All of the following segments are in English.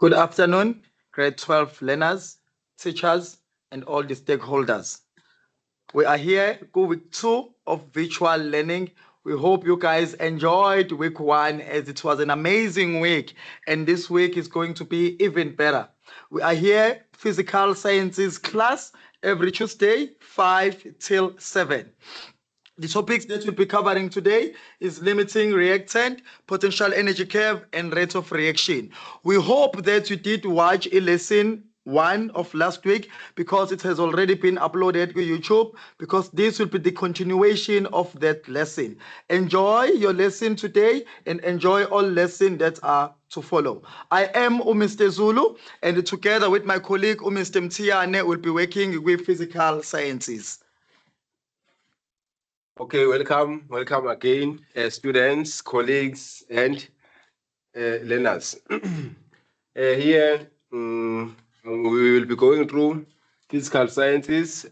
Good afternoon, grade 12 learners, teachers, and all the stakeholders. We are here for week 2 of virtual learning. We hope you guys enjoyed week 1 as it was an amazing week, and this week is going to be even better. We are here, physical sciences class, every Tuesday, 5 till 7. The topics that we'll be covering today is limiting reactant, potential energy curve, and rate of reaction. We hope that you did watch a lesson 1 of last week because it has already been uploaded to YouTube, because this will be the continuation of that lesson. Enjoy your lesson today and enjoy all lessons that are to follow. I am Mr. Zulu, and together with my colleague Mr. Mtiane, we'll be working with physical sciences. Okay, welcome again, students, colleagues, and learners. Here, we will be going through physical sciences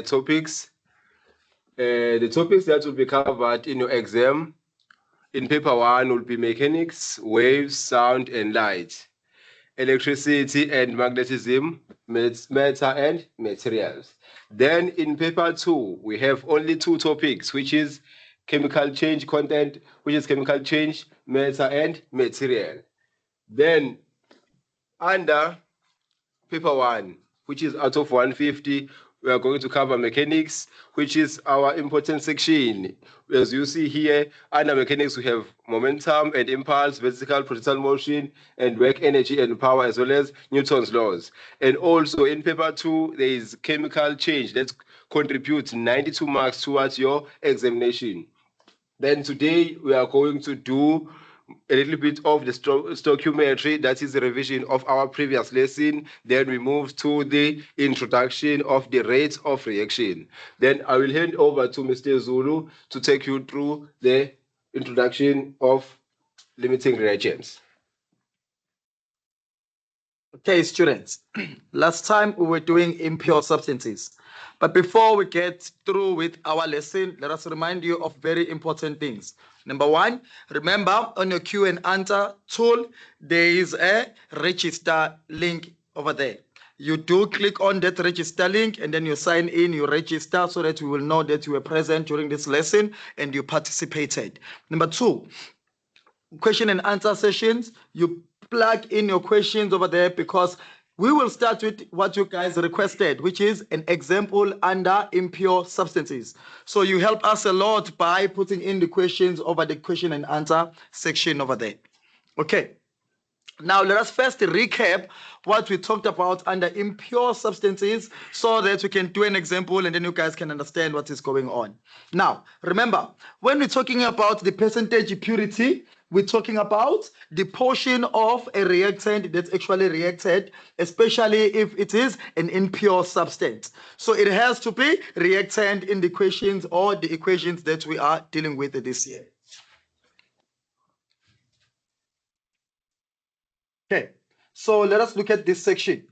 topics. The topics that will be covered in your exam in paper 1 will be mechanics, waves, sound, and light, electricity and magnetism, matter and materials. Then in paper 2, we have only 2 topics, which is chemical change content, which is chemical change, matter and material. Then under paper 1, which is out of 150, we are going to cover mechanics, which is our important section. As you see here, under mechanics, we have momentum and impulse, vertical, horizontal motion, and work, energy, and power, as well as Newton's laws. And also in paper 2, there is chemical change that contributes 92 marks towards your examination. Then today, we are going to do a little bit of the stoichiometry, that is the revision of our previous lesson. Then we move to the introduction of the rates of reaction. Then I will hand over to Mr. Zulu to take you through the introduction of limiting reactions. Okay, students, last time we were doing impure substances. But before we get through with our lesson, let us remind you of very important things. Number 1, remember on your Q and answer tool, there is a register link over there. You do click on that register link and then you sign in, you register so that we will know that you were present during this lesson and you participated. Number 2, question and answer sessions, you plug in your questions over there, because we will start with what you guys requested, which is an example under impure substances. So you help us a lot by putting in the questions over the question and answer section over there. Okay. Now, let us first recap what we talked about under impure substances so that we can do an example and then you guys can understand what is going on. Now, remember, when we're talking about the percentage purity, we're talking about the portion of a reactant that's actually reacted, especially if it is an impure substance. So it has to be reactant in the equations or the equations that we are dealing with this year. Okay, so let us look at this section.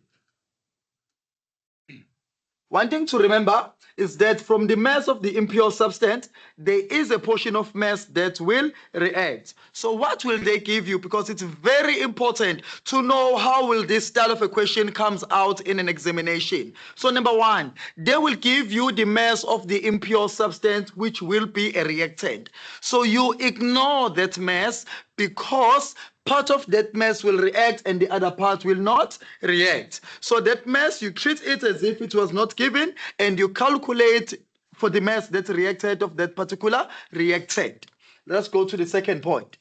One thing to remember is that from the mass of the impure substance, there is a portion of mass that will react. So what will they give you? Because it's very important to know how will this style of a question comes out in an examination. So number 1, they will give you the mass of the impure substance, which will be a reactant. So you ignore that mass because part of that mass will react and the other part will not react. So that mass, you treat it as if it was not given and you calculate for the mass that reacted of that particular reactant. Let's go to the second point.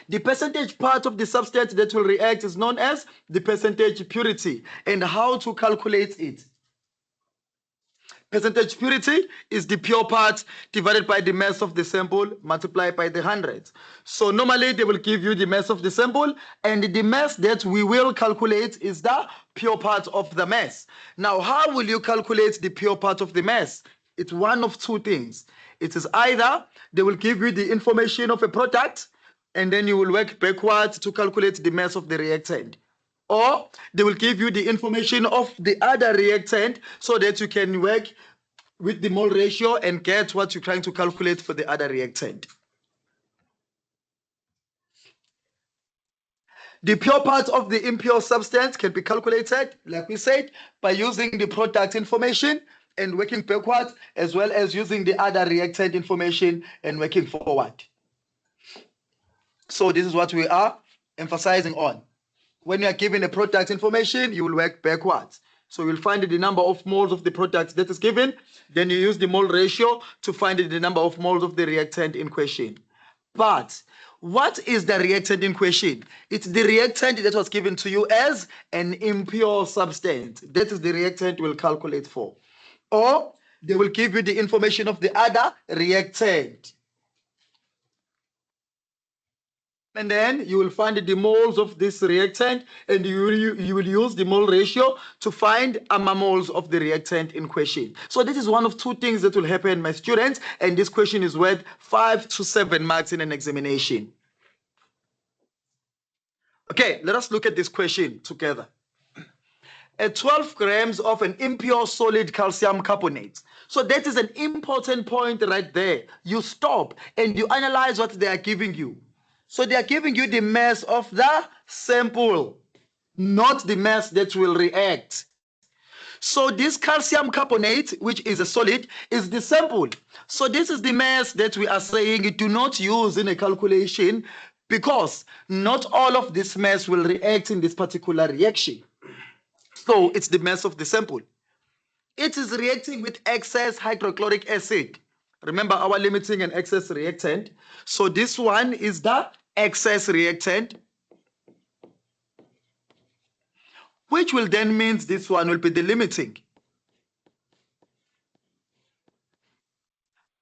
The percentage part of the substance that will react is known as the percentage purity, and how to calculate it. Percentage purity is the pure part divided by the mass of the sample multiplied by the hundreds. So normally they will give you the mass of the sample, and the mass that we will calculate is the pure part of the mass. Now, how will you calculate the pure part of the mass? It's one of 2 things. It is either they will give you the information of a product, and then you will work backwards to calculate the mass of the reactant. Or they will give you the information of the other reactant so that you can work with the mole ratio and get what you're trying to calculate for the other reactant. The pure part of the impure substance can be calculated, like we said, by using the product information and working backwards, as well as using the other reactant information and working forward. So this is what we are emphasizing on. When you are given a product information, you will work backwards. So you'll find the number of moles of the product that is given. Then you use the mole ratio to find the number of moles of the reactant in question. But what is the reactant in question? It's the reactant that was given to you as an impure substance. That is the reactant we'll calculate for. Or they will give you the information of the other reactant. And then you will find the moles of this reactant, and you will use the mole ratio to find moles of the reactant in question. So this is one of two things that will happen, my students, and this question is worth 5 to 7 marks in an examination. Okay, let us look at this question together. At 12 grams of an impure solid calcium carbonate. So that is an important point right there. You stop and you analyze what they are giving you. So they are giving you the mass of the sample, not the mass that will react. So this calcium carbonate, which is a solid, is the sample. So this is the mass that we are saying do not use in a calculation, because not all of this mass will react in this particular reaction. So it's the mass of the sample. It is reacting with excess hydrochloric acid. Remember our limiting and excess reactant. So this one is the excess reactant, which will then means this one will be the limiting.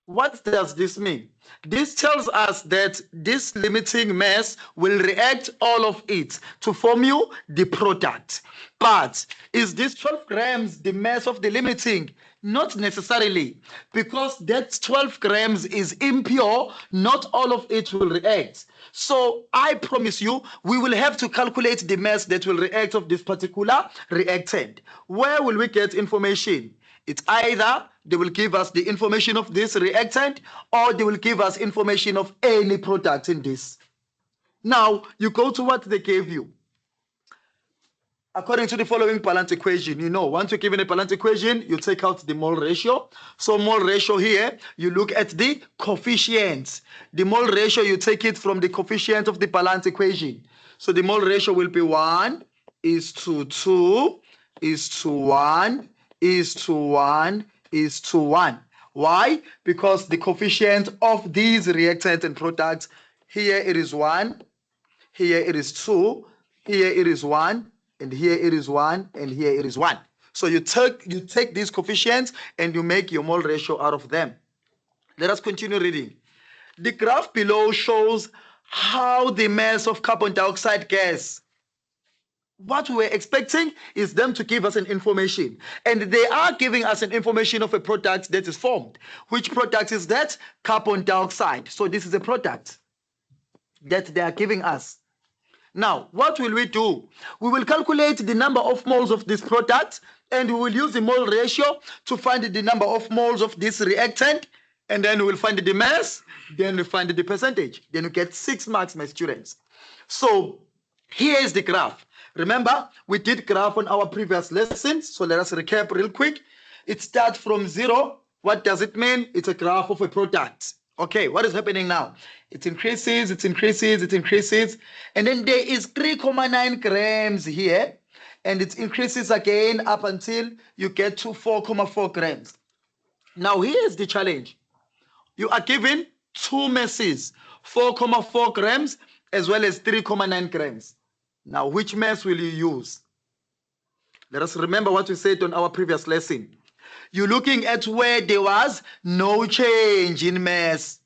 What does this mean? This tells us that this limiting mass will react all of it to form you the product. But is this 12 grams the mass of the limiting? Not necessarily, because that 12 grams is impure, not all of it will react. So I promise you, we will have to calculate the mass that will react of this particular reactant. Where will we get information? It's either they will give us the information of this reactant, or they will give us information of any product in this. Now, you go to what they gave you. According to the following balance equation, once you're given a balance equation, you take out the mole ratio. So mole ratio here, you look at the coefficients. The mole ratio, you take it from the coefficient of the balance equation. So the mole ratio will be 1 is to 2 is to 1 is to 1 is to 1. Why? Because the coefficient of these reactants and products, here it is 1, here it is 2, here it is 1, and here it is 1, and here it is 1. So you take these coefficients and you make your mole ratio out of them. Let us continue reading. The graph below shows how the mass of carbon dioxide gas. What we're expecting is them to give us an information, and they are giving us an information of a product that is formed. Which product is that? Carbon dioxide. So this is a product that they are giving us. Now, what will we do? We will calculate the number of moles of this product, and we will use the mole ratio to find the number of moles of this reactant, and then we will find the mass, then we find the percentage. Then we get 6 marks, my students. So here is the graph. Remember, we did graph on our previous lessons, so let us recap real quick. It starts from 0. What does it mean? It's a graph of a product. Okay, what is happening now? It increases, it increases, it increases, and then there is 3.9 grams here, and it increases again up until you get to 4.4 grams. Now here's the challenge. You are given 2 masses, 4.4 grams as well as 3.9 grams. Now, which mass will you use? Let us remember what we said on our previous lesson. You're looking at where there was no change in mass,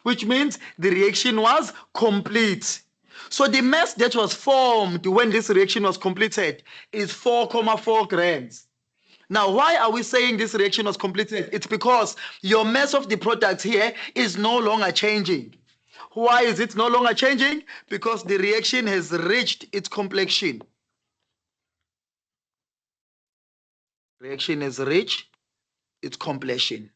which means the reaction was complete. So the mass that was formed when this reaction was completed is 4.4 grams. Now, why are we saying this reaction was completed? It's because your mass of the product here is no longer changing. Why is it no longer changing? Because the reaction has reached its completion. Reaction has reached its completion.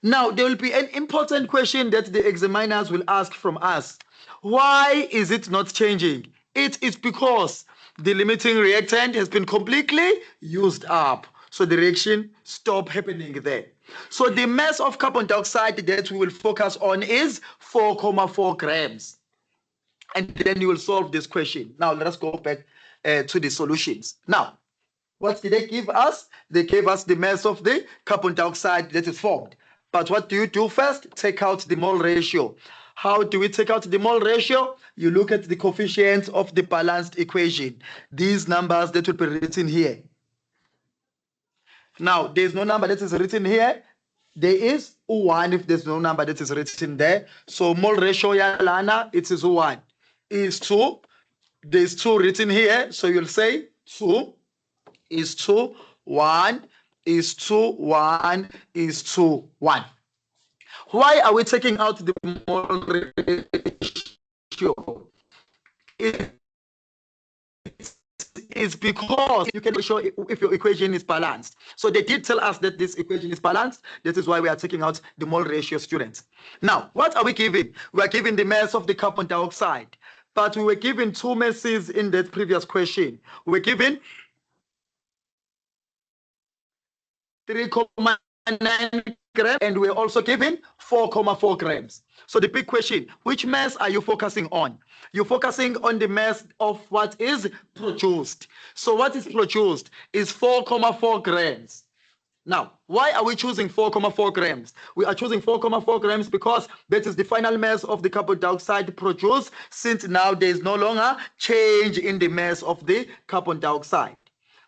Now, there will be an important question that the examiners will ask from us. Why is it not changing? It is because the limiting reactant has been completely used up. So the reaction stop happening there. So the mass of carbon dioxide that we will focus on is 4,4 grams. And then you will solve this question. Now, let us go back to the solutions. Now, what did they give us? They gave us the mass of the carbon dioxide that is formed. But what do you do first? Take out the mole ratio. How do we take out the mole ratio? You look at the coefficients of the balanced equation. These numbers that will be written here. Now, there's no number that is written here. There is 1 if there's no number that is written there. So mole ratio yalana, it is 1. Is 2. There's 2 written here. So you'll say 2 is 2, 1 is 2, 1 is 2, 1. Why are we taking out the mole ratio? It's because you can show if your equation is balanced. So they did tell us that this equation is balanced. This is why we are taking out the mole ratio, students. Now, what are we giving? We are giving the mass of the carbon dioxide. But we were given 2 masses in that previous question. We were given 3,9 grams, and we're also given 4,4 grams. So the big question, which mass are you focusing on? You're focusing on the mass of what is produced. So what is produced is 4,4 grams. Now, why are we choosing 4,4 grams? We are choosing 4,4 grams because that is the final mass of the carbon dioxide produced, since now there is no longer change in the mass of the carbon dioxide.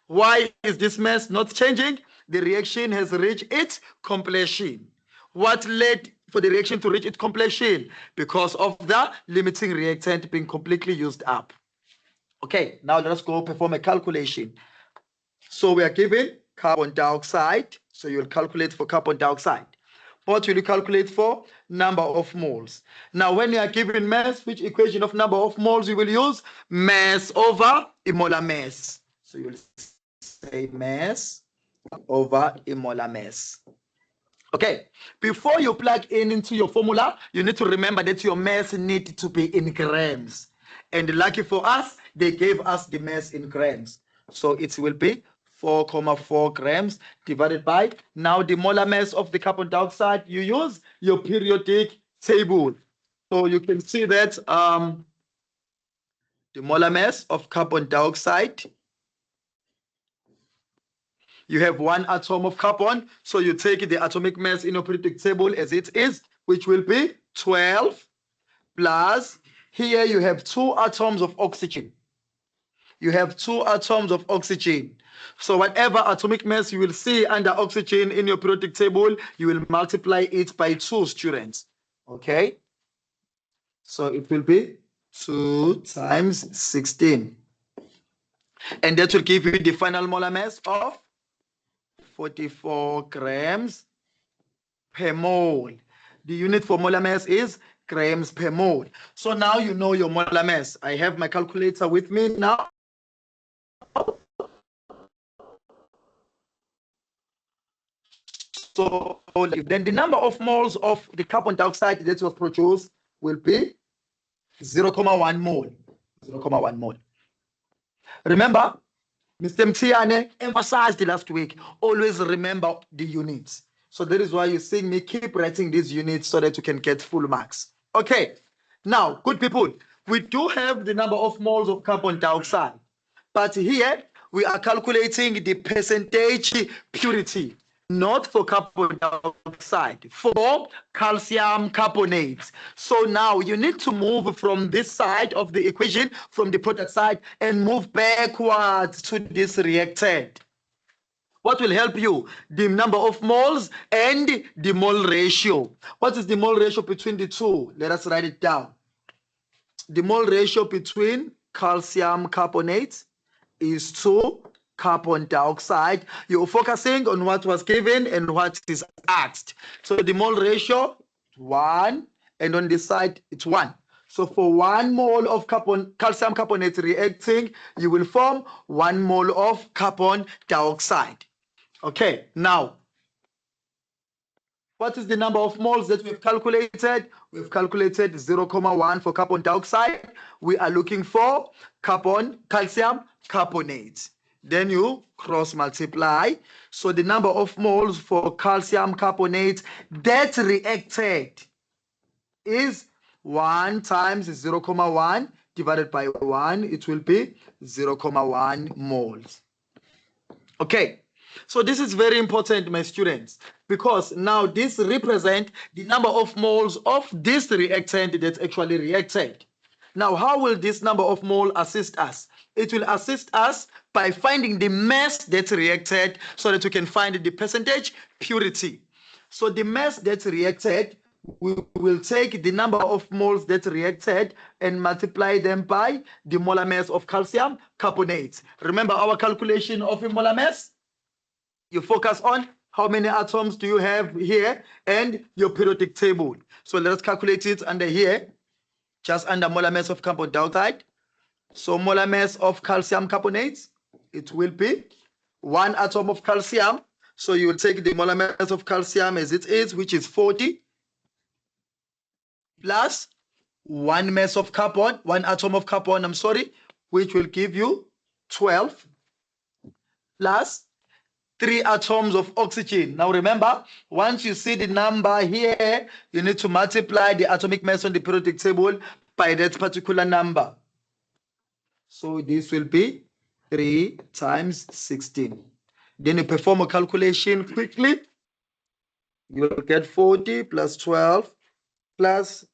Why is this mass not changing? The reaction has reached its completion. What led for the reaction to reach its completion? Because of the limiting reactant being completely used up. Okay, now let us go perform a calculation. So we are given carbon dioxide. So you'll calculate for carbon dioxide. What will you calculate for? Number of moles. Now, when you are given mass, which equation of number of moles you will use? Mass over molar mass. So you'll say mass over molar mass. Okay, before you plug into your formula, you need to remember that your mass needs to be in grams. And lucky for us, they gave us the mass in grams. So it will be 4,4 grams divided by, now the molar mass of the carbon dioxide, you use your periodic table. So you can see that the molar mass of carbon dioxide, you have 1 atom of carbon, so you take the atomic mass in your periodic table as it is, which will be 12 plus, here you have 2 atoms of oxygen. You have 2 atoms of oxygen. So whatever atomic mass you will see under oxygen in your periodic table, you will multiply it by 2, students. Okay? So it will be 2 times 16. And that will give you the final molar mass of 44 grams per mole. The unit for molar mass is grams per mole. So now you know your molar mass. I have my calculator with me now. So then the number of moles of the carbon dioxide that was produced will be 0,1 mole. 0,1 mole. Remember, Mr. Mtiane emphasized last week, always remember the units. So that is why you see me keep writing these units so that you can get full marks. Okay, now, good people, we do have the number of moles of carbon dioxide, but here we are calculating the percentage purity, not for carbon dioxide, for calcium carbonate. So now you need to move from this side of the equation, from the product side, and move backwards to this reactant. What will help you? The number of moles and the mole ratio. What is the mole ratio between the two? Let us write it down. The mole ratio between calcium carbonate is 2 carbon dioxide. You're focusing on what was given and what is asked. So the mole ratio, 1, and on this side, it's 1. So for 1 mole of calcium carbonate reacting, you will form 1 mole of carbon dioxide. Okay, now, What is the number of moles that we've calculated? We've calculated 0.1 for carbon dioxide. We are looking for calcium carbonate. Then you cross multiply. So the number of moles for calcium carbonate that reacted is 1 times 0.1 divided by 1. It will be 0.1 moles. Okay. So this is very important, my students, because now this represents the number of moles of this reactant that's actually reacted. Now, how will this number of mole assist us? It will assist us by finding the mass that's reacted so that we can find the percentage purity. So the mass that's reacted, we will take the number of moles that reacted and multiply them by the molar mass of calcium carbonate. Remember our calculation of a molar mass? You focus on how many atoms do you have here and your periodic table. So let's calculate it under here, just under molar mass of carbon dioxide. So molar mass of calcium carbonate, it will be 1 atom of calcium. So you will take the molar mass of calcium as it is, which is 40, plus 1 mass of carbon, 1 atom of carbon, which will give you 12, plus 3 atoms of oxygen. Now remember, once you see the number here, you need to multiply the atomic mass on the periodic table by that particular number. So this will be 3 times 16. Then you perform a calculation quickly. You will get 40 plus 12 plus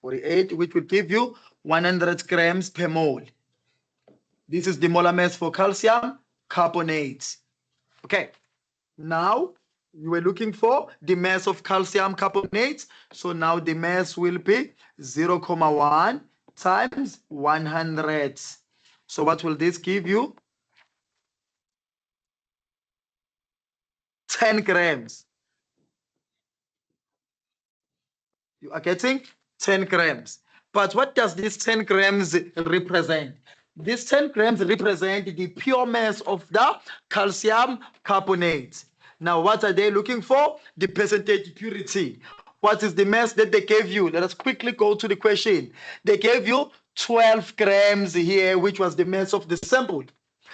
48, which will give you 100 grams per mole. This is the molar mass for calcium carbonate. Okay, now you were looking for the mass of calcium carbonate. So now the mass will be 0.1 times 100. So what will this give you? 10 grams. You are getting 10 grams. But what does this 10 grams represent? This 10 grams represent the pure mass of the calcium carbonate. Now, what are they looking for? The percentage purity. What is the mass that they gave you? Let us quickly go to the question. They gave you 12 grams here, which was the mass of the sample.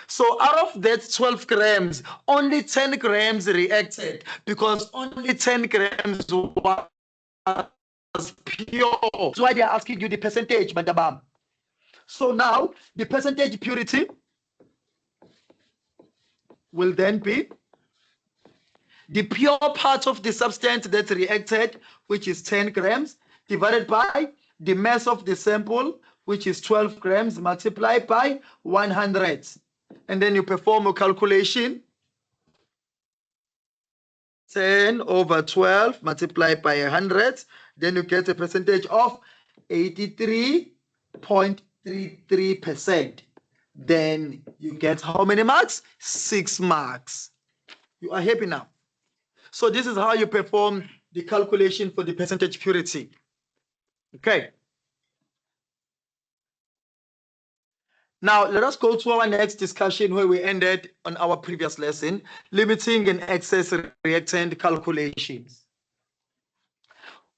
So out of that 12 grams, only 10 grams reacted because only 10 grams was pure. That's why they are asking you the percentage, Madam. So now the percentage purity will then be the pure part of the substance that reacted, which is 10 grams, divided by the mass of the sample, which is 12 grams, multiplied by 100. And then you perform a calculation. 10 over 12 multiplied by 100. Then you get a percentage of 83.33%. Then you get how many marks? 6 marks. You are happy now. So this is how you perform the calculation for the percentage purity. Okay. Now, let us go to our next discussion where we ended on our previous lesson, limiting and excess reactant calculations.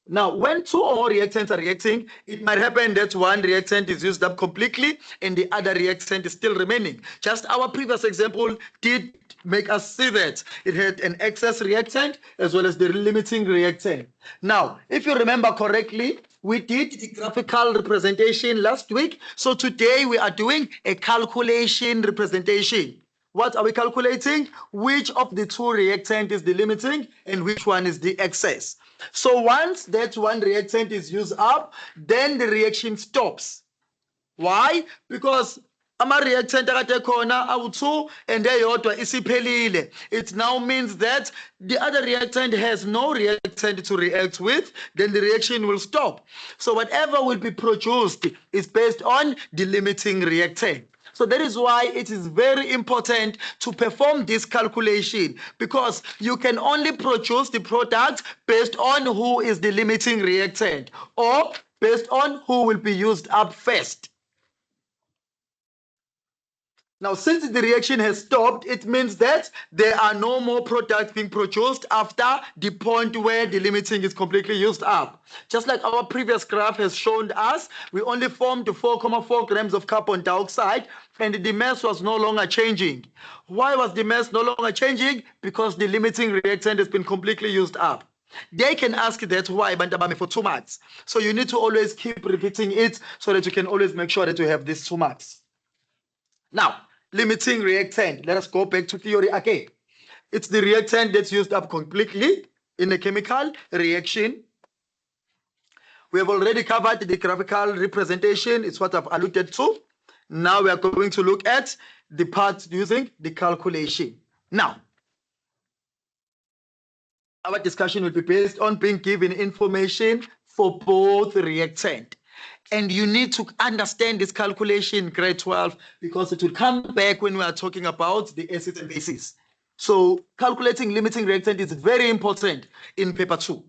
Now, when 2 or more reactants are reacting, it might happen that one reactant is used up completely and the other reactant is still remaining. Just our previous example did make us see that it had an excess reactant as well as the limiting reactant. Now, if you remember correctly, we did the graphical representation last week. So today we are doing a calculation representation. What are we calculating? Which of the 2 reactant is the limiting and which one is the excess? So once that one reactant is used up, then the reaction stops. Why? Because ama-reactant akade khona awu-2 and eyodwa isiphelile. It now means that the other reactant has no reactant to react with, then the reaction will stop. So whatever will be produced is based on the limiting reactant. So that is why it is very important to perform this calculation, because you can only produce the product based on who is the limiting reactant or based on who will be used up first. Now, since the reaction has stopped, it means that there are no more products being produced after the point where the limiting is completely used up. Just like our previous graph has shown us, we only formed 4,4 grams of carbon dioxide and the mass was no longer changing. Why was the mass no longer changing? Because the limiting reactant has been completely used up. They can ask that why, Bantabame, for 2 marks. So you need to always keep repeating it so that you can always make sure that you have these 2 marks. Now, limiting reactant. Let us go back to theory again. It's the reactant that's used up completely in a chemical reaction. We have already covered the graphical representation. It's what I've alluded to. Now we are going to look at the parts using the calculation. Now, our discussion will be based on being given information for both reactant. And you need to understand this calculation in grade 12 because it will come back when we are talking about the acids and bases. So calculating limiting reactant is very important in paper 2.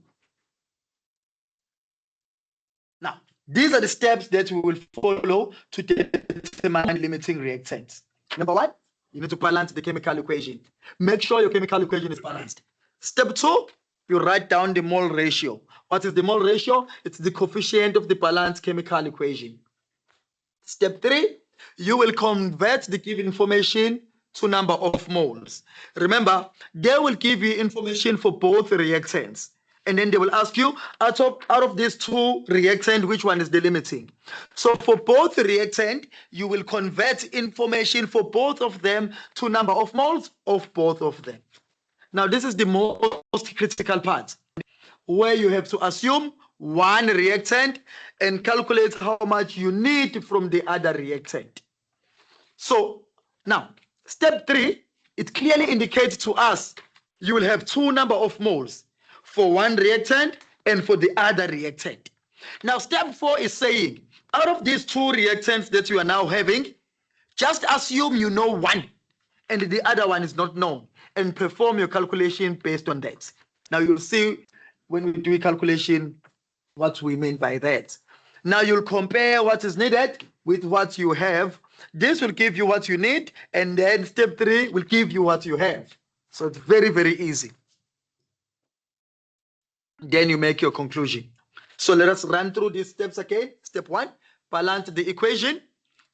Now, these are the steps that we will follow to determine limiting reactants. Number 1, you need to balance the chemical equation. Make sure your chemical equation is balanced. Step 2, you write down the mole ratio. What is the mole ratio? It's the coefficient of the balanced chemical equation. Step 3, you will convert the given information to number of moles. Remember, they will give you information for both reactants. And then they will ask you, out of these 2 reactants, which one is the limiting? So for both reactant, you will convert information for both of them to number of moles of both of them. Now, this is the most critical part, where you have to assume one reactant and calculate how much you need from the other reactant. So now, step 3, it clearly indicates to us you will have 2 number of moles for one reactant and for the other reactant. Now, step 4 is saying, out of these 2 reactants that you are now having, just assume you know one and the other one is not known and perform your calculation based on that. Now, you'll see when we do a calculation what we mean by that. Now, you'll compare what is needed with what you have. This will give you what you need, and then step 3 will give you what you have. So it's very, very easy. Then you make your conclusion. So let us run through these steps again. Step 1, balance the equation.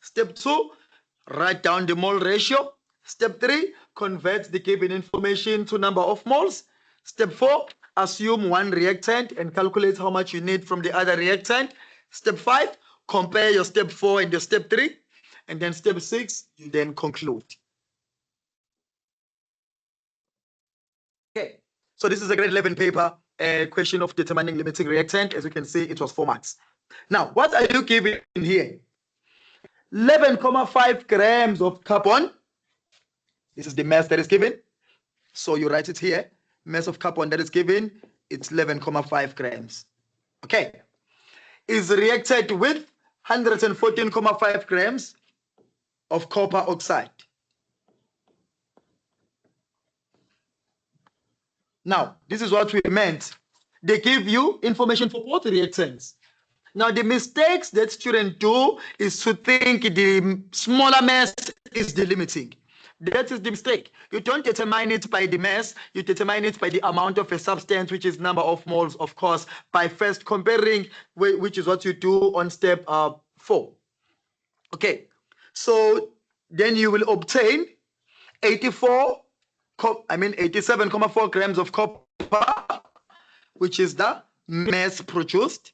Step 2, write down the mole ratio. Step 3, convert the given information to number of moles. Step 4, assume one reactant and calculate how much you need from the other reactant. Step 5, compare your step 4 and your step 3. And then step 6, you then conclude. Okay, so this is a grade 11 paper, a question of determining limiting reactant. As you can see, it was 4 marks. Now, what are you giving here? 11,5 grams of carbon. This is the mass that is given. So you write it here. Mass of carbon that is given, it's 11,5 grams. Okay. Is reacted with 114,5 grams of copper oxide. Now, this is what we meant. They give you information for both reactants. Now, the mistakes that students do is to think the smaller mass is the limiting. That is the mistake. You don't determine it by the mass, you determine it by the amount of a substance, which is number of moles, of course, by first comparing, which is what you do on step 4. Okay, so then you will obtain 87,4 grams of copper, which is the mass produced.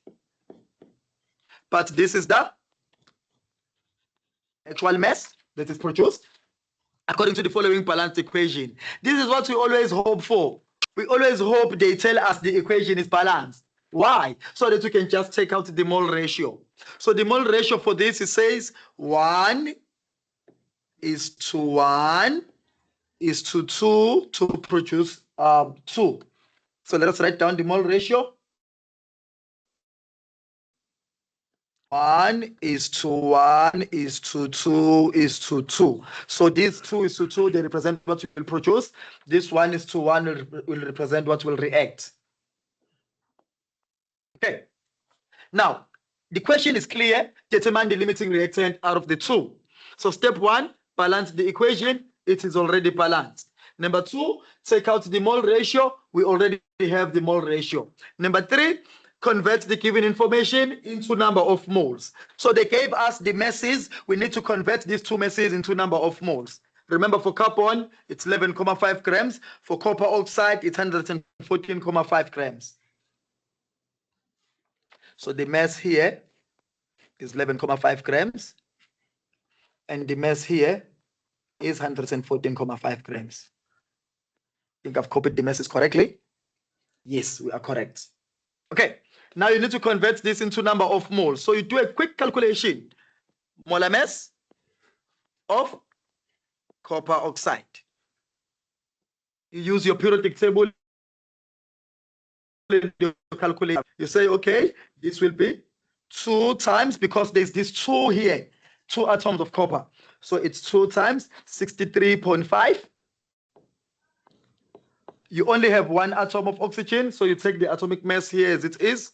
But this is the actual mass that is produced according to the following balanced equation. This is what we always hope for. We always hope they tell us the equation is balanced. Why? So that we can just take out the mole ratio. So the mole ratio for this, it says 1 is to 1 is to 2 to produce 2. So let us write down the mole ratio. 1 is to 1 is to 2 is to 2. So these 2 is to 2, they represent what will produce. This 1 is to 1 will represent what will react. Okay. Now, the question is clear. Determine the limiting reactant out of the 2. So step 1, balance the equation. It is already balanced. Number 2, take out the mole ratio. We already have the mole ratio. Number 3, convert the given information into number of moles. So they gave us the masses. We need to convert these two masses into number of moles. Remember, for carbon, it's 11.5 grams. For copper oxide, it's 114.5 grams. So the mass here is 11.5 grams. And the mass here is 114.5 grams. Think I've copied the masses correctly? Yes, we are correct. Okay, now you need to convert this into number of moles. So you do a quick calculation. Molar mass of copper oxide. You use your periodic table in your calculator. You say, okay, this will be 2 times, because there's this 2 here, 2 atoms of copper. So it's 2 times 63.5. You only have 1 atom of oxygen, so you take the atomic mass here as it is,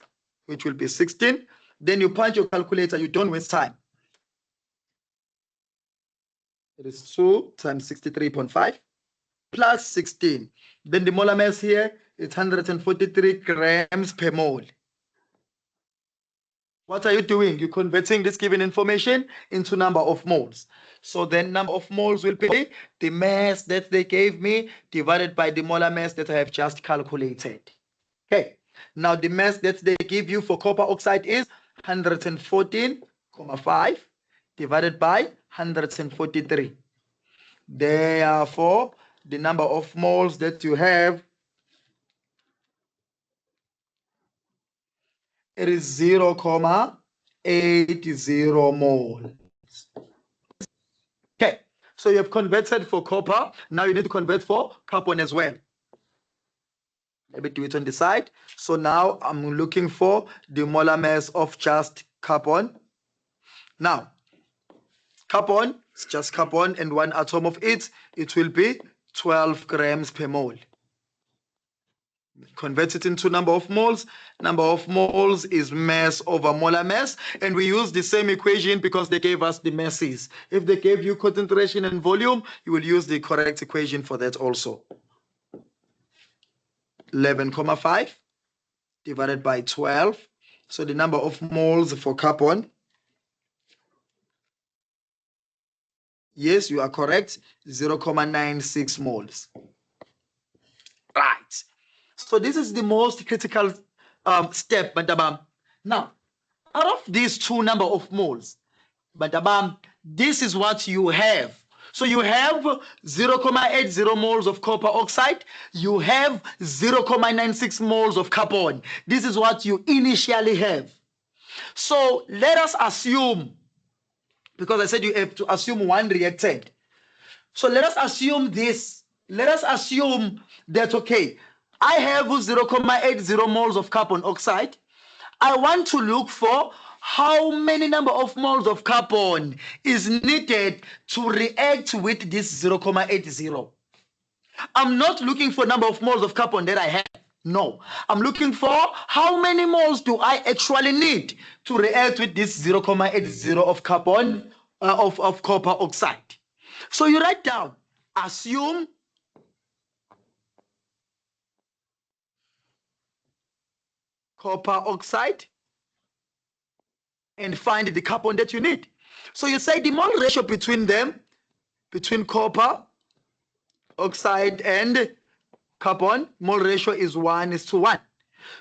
which will be 16. Then you punch your calculator, you don't waste time. It is 2 times 63.5 plus 16. Then the molar mass here is 143 grams per mole. What are you doing? You're converting this given information into number of moles. So then number of moles will be the mass that they gave me divided by the molar mass that I have just calculated. Okay. Now the mass that they give you for copper oxide is 114.5 divided by 143. Therefore, the number of moles that you have, it is 0.80 moles. Okay, so you have converted for copper. Now you need to convert for carbon as well. Let me do it on the side. So now I'm looking for the molar mass of just carbon. Now, carbon, it's just carbon and 1 atom of it. It will be 12 grams per mole. Convert it into number of moles. Number of moles is mass over molar mass. And we use the same equation because they gave us the masses. If they gave you concentration and volume, you will use the correct equation for that also. 11.5 divided by 12. So the number of moles for carbon. Yes, you are correct. 0.96 moles. Right. So this is the most critical step, Bantabam. Now, out of these 2 number of moles, Bantabam, this is what you have. So you have 0.80 moles of copper oxide. You have 0.96 moles of carbon. This is what you initially have. So let us assume, because I said you have to assume 1 reactant. So let us assume this. Let us assume that, okay, I have 0.80 moles of carbon oxide. I want to look for how many number of moles of carbon is needed to react with this 0.80. I'm not looking for number of moles of carbon that I have. No, I'm looking for how many moles do I actually need to react with this 0.80 of carbon, of copper oxide. So you write down, assume copper oxide and find the carbon that you need. So you say the mole ratio between them, between copper oxide and carbon, mole ratio is 1:1.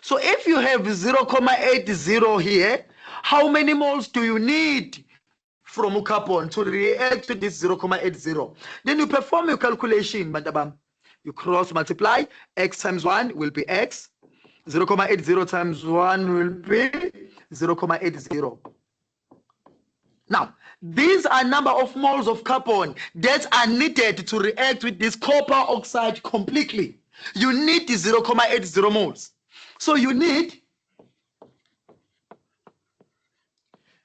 So if you have 0.80 here, how many moles do you need from carbon to react to this 0.80? Then you perform your calculation, Bantabam. You cross multiply, x times 1 will be x, 0.80 times 1 will be 0.80. Now, these are number of moles of carbon that are needed to react with this copper oxide completely. You need the 0.80 moles. So you need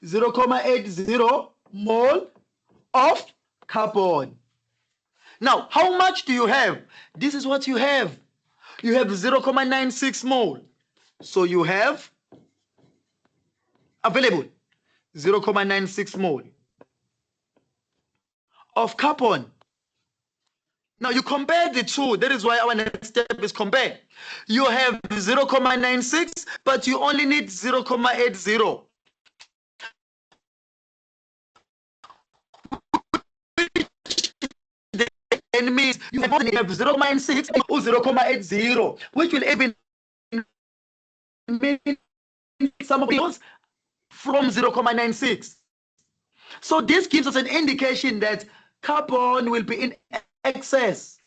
0.80 mole of carbon. Now, how much do you have? This is what you have. You have 0.96 mole. So you have available 0.96 mole of carbon. Now you compare the two. That is why our next step is compare. You have 0.96, but you only need 0.80. Then means you have 0.6 or 0.80, which will even mean some of those from 0.96. So this gives us an indication that carbon will be in excess.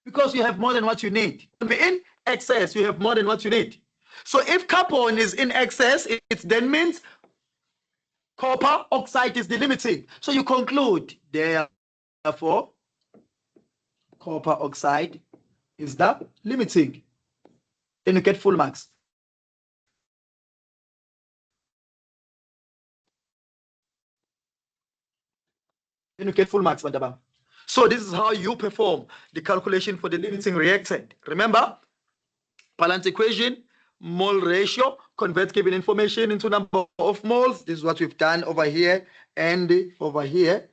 Because you have more than what you need. In excess, you have more than what you need. So if carbon is in excess, it then means copper oxide is the limiting. So you conclude, therefore, copper oxide is the limiting. Then you get full marks. Then you get full marks, Vandabam. So this is how you perform the calculation for the limiting reactant. Remember, balance equation, mole ratio, convert given information into number of moles. This is what we've done over here and over here.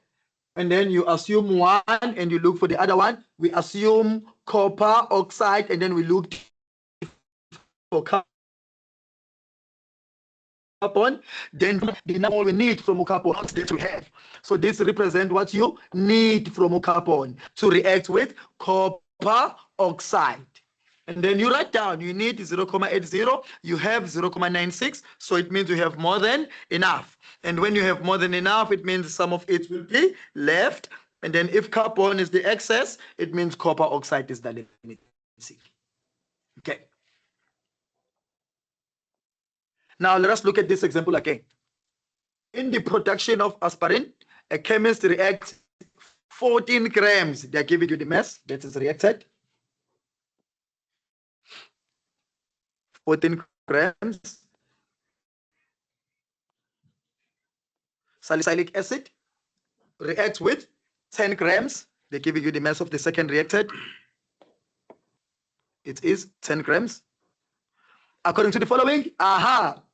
And then you assume one and you look for the other one. We assume copper oxide and then we look for carbon. Then the number we need from carbon that we have. So this represents what you need from carbon to react with copper oxide. And then you write down, you need 0.80, you have 0.96, so it means you have more than enough. And when you have more than enough, it means some of it will be left. And then if carbon is the excess, it means copper oxide is the limit. Okay. Now let us look at this example again. In the production of aspirin, a chemist reacts 14 grams. They're giving you the mass that is reacted. 14 grams salicylic acid reacts with 10 grams. They're giving you the mass of the second reacted. It is 10 grams. According to the following,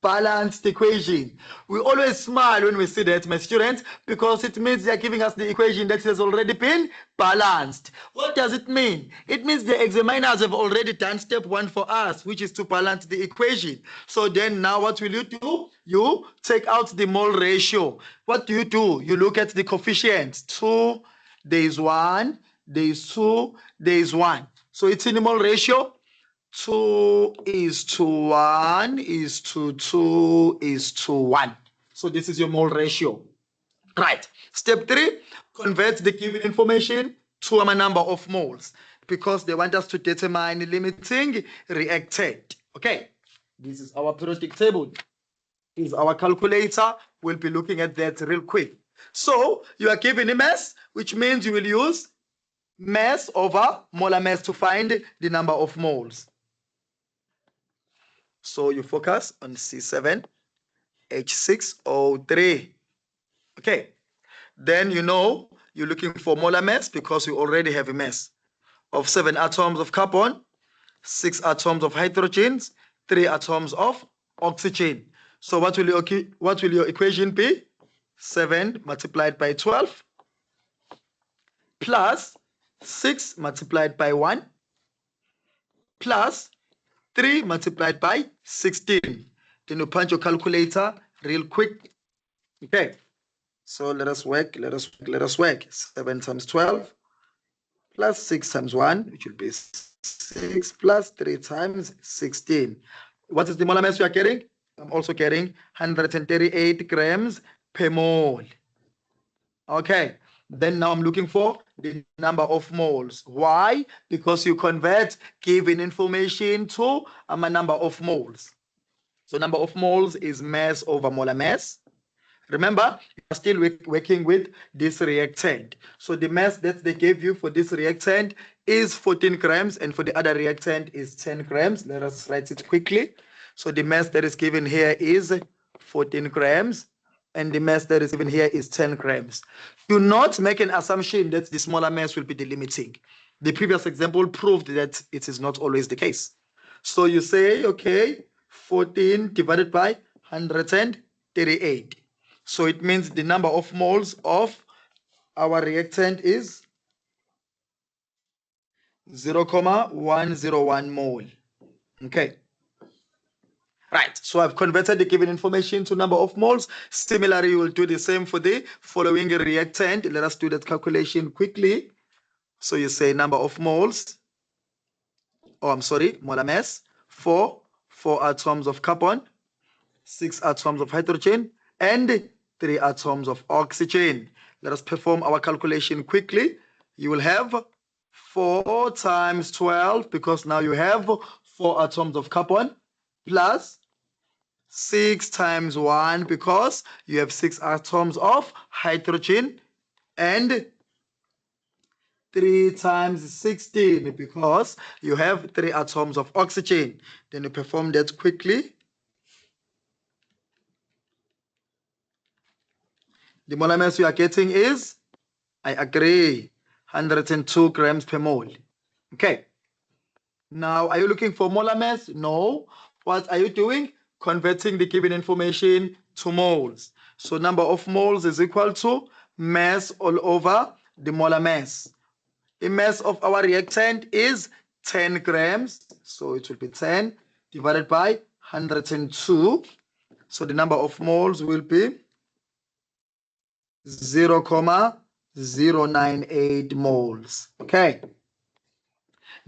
balanced equation. We always smile when we see that, my students, because it means they are giving us the equation that has already been balanced. What does it mean? It means the examiners have already done step one for us, which is to balance the equation. So then now what will you do? You take out the mole ratio. What do? You look at the coefficients. 2, there is 1, there is 2, there is 1. So it's in the mole ratio. 2:1 is to 2:1. So this is your mole ratio. Right. Step 3, convert the given information to a number of moles because they want us to determine the limiting reactant. Okay. This is our periodic table. This is our calculator. We'll be looking at that real quick. So you are given a mass, which means you will use mass over molar mass to find the number of moles. So you focus on C7, H6O3. Okay. Then you know you're looking for molar mass because you already have a mass of 7 atoms of carbon, 6 atoms of hydrogen, 3 atoms of oxygen. So what will your equation be? 7 multiplied by 12 plus 6 multiplied by 1 plus 3 multiplied by 16. Then you punch your calculator real quick. Okay. So let us work. 7 times 12 plus 6 times 1, which will be 6 plus 3 times 16. What is the molar mass you are getting? I'm also getting 138 grams per mole. Okay. Then now I'm looking for the number of moles. Why? Because you convert given information to a number of moles. So number of moles is mass over molar mass. Remember, you are still working with this reactant. So the mass that they gave you for this reactant is 14 grams and for the other reactant is 10 grams. Let us write it quickly. So the mass that is given here is 14 grams. And the mass that is given here is 10 grams. Do not make an assumption that the smaller mass will be the limiting. The previous example proved that it is not always the case. So you say, okay, 14 divided by 138. So it means the number of moles of our reactant is 0,101 mole. Okay. Right, so I've converted the given information to number of moles. Similarly, you will do the same for the following reactant. Let us do that calculation quickly. So you say number of moles, molar mass, 4 atoms of carbon, 6 atoms of hydrogen, and 3 atoms of oxygen. Let us perform our calculation quickly. You will have 4 times 12, because now you have 4 atoms of carbon, plus 6 times 1, because you have 6 atoms of hydrogen, and 3 times 16, because you have 3 atoms of oxygen. Then you perform that quickly. The molar mass you are getting is, I agree, 102 grams per mole. Okay. Now, are you looking for molar mass? No. What are you doing? Converting the given information to moles. So number of moles is equal to mass all over the molar mass. The mass of our reactant is 10 grams. So it will be 10 divided by 102. So the number of moles will be 0,098 moles. Okay.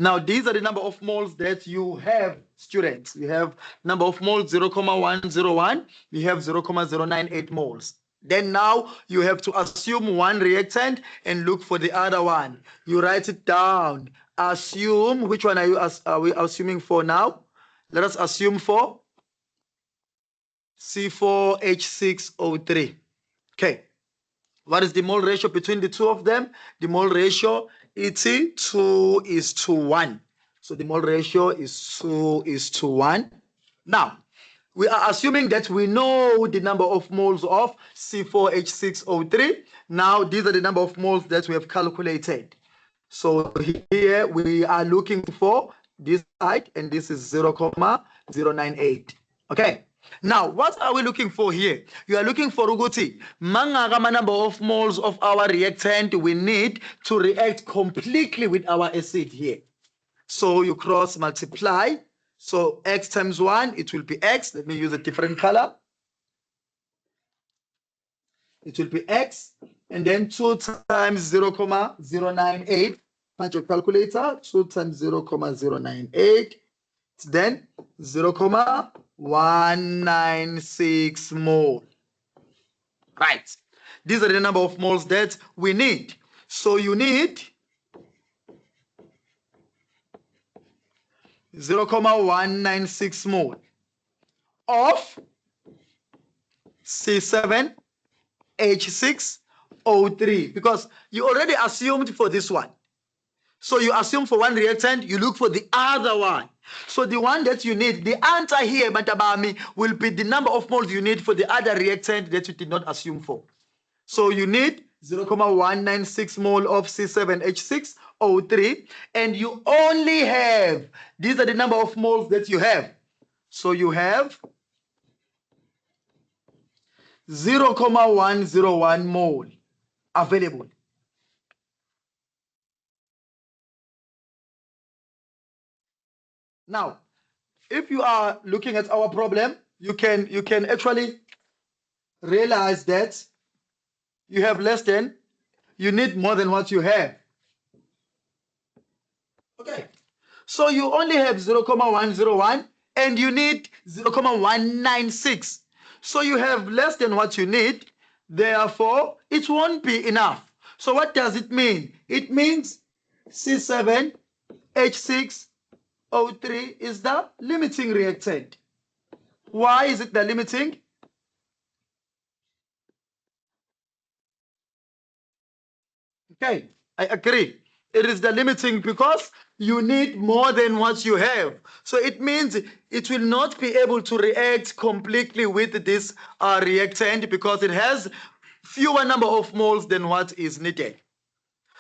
Now, these are the number of moles that you have, students. We have number of moles 0,101. We have 0,098 moles. Then now you have to assume one reactant and look for the other one. You write it down. Assume, which one are we assuming for now? Let us assume for C4H6O3. Okay. What is the mole ratio between the two of them? The mole ratio is 2:1. So the mole ratio is 2:1. Now, we are assuming that we know the number of moles of C4H6O3. Now, these are the number of moles that we have calculated. So here we are looking for this side, and this is 0,098. Okay. Now, what are we looking for here? You are looking for Uguti. Mangagama number of moles of our reactant we need to react completely with our acid here. So you cross multiply. So X times 1, it will be X. Let me use a different color. It will be X. And then 2 times 0,098. Punch your calculator. 2 times 0,098. Then 0,196 mole. Right. These are the number of moles that we need. So you need 0,196 mole of C7H6O3, because you already assumed for this one. So you assume for one reactant, you look for the other one. So the one that you need, the answer here, Matabami, will be the number of moles you need for the other reactant that you did not assume for. So you need 0,196 mole of C7H6O3, and you only have, these are the number of moles that you have. So you have 0,101 mole available. Now, if you are looking at our problem, you can actually realize that you have less than, you need more than what you have. Okay. So you only have 0,101 and you need 0,196. So you have less than what you need. Therefore, it won't be enough. So what does it mean? It means C7H6O3 is the limiting reactant. Why is it the limiting? Okay, I agree. It is the limiting because you need more than what you have. So it means it will not be able to react completely with this reactant because it has fewer number of moles than what is needed.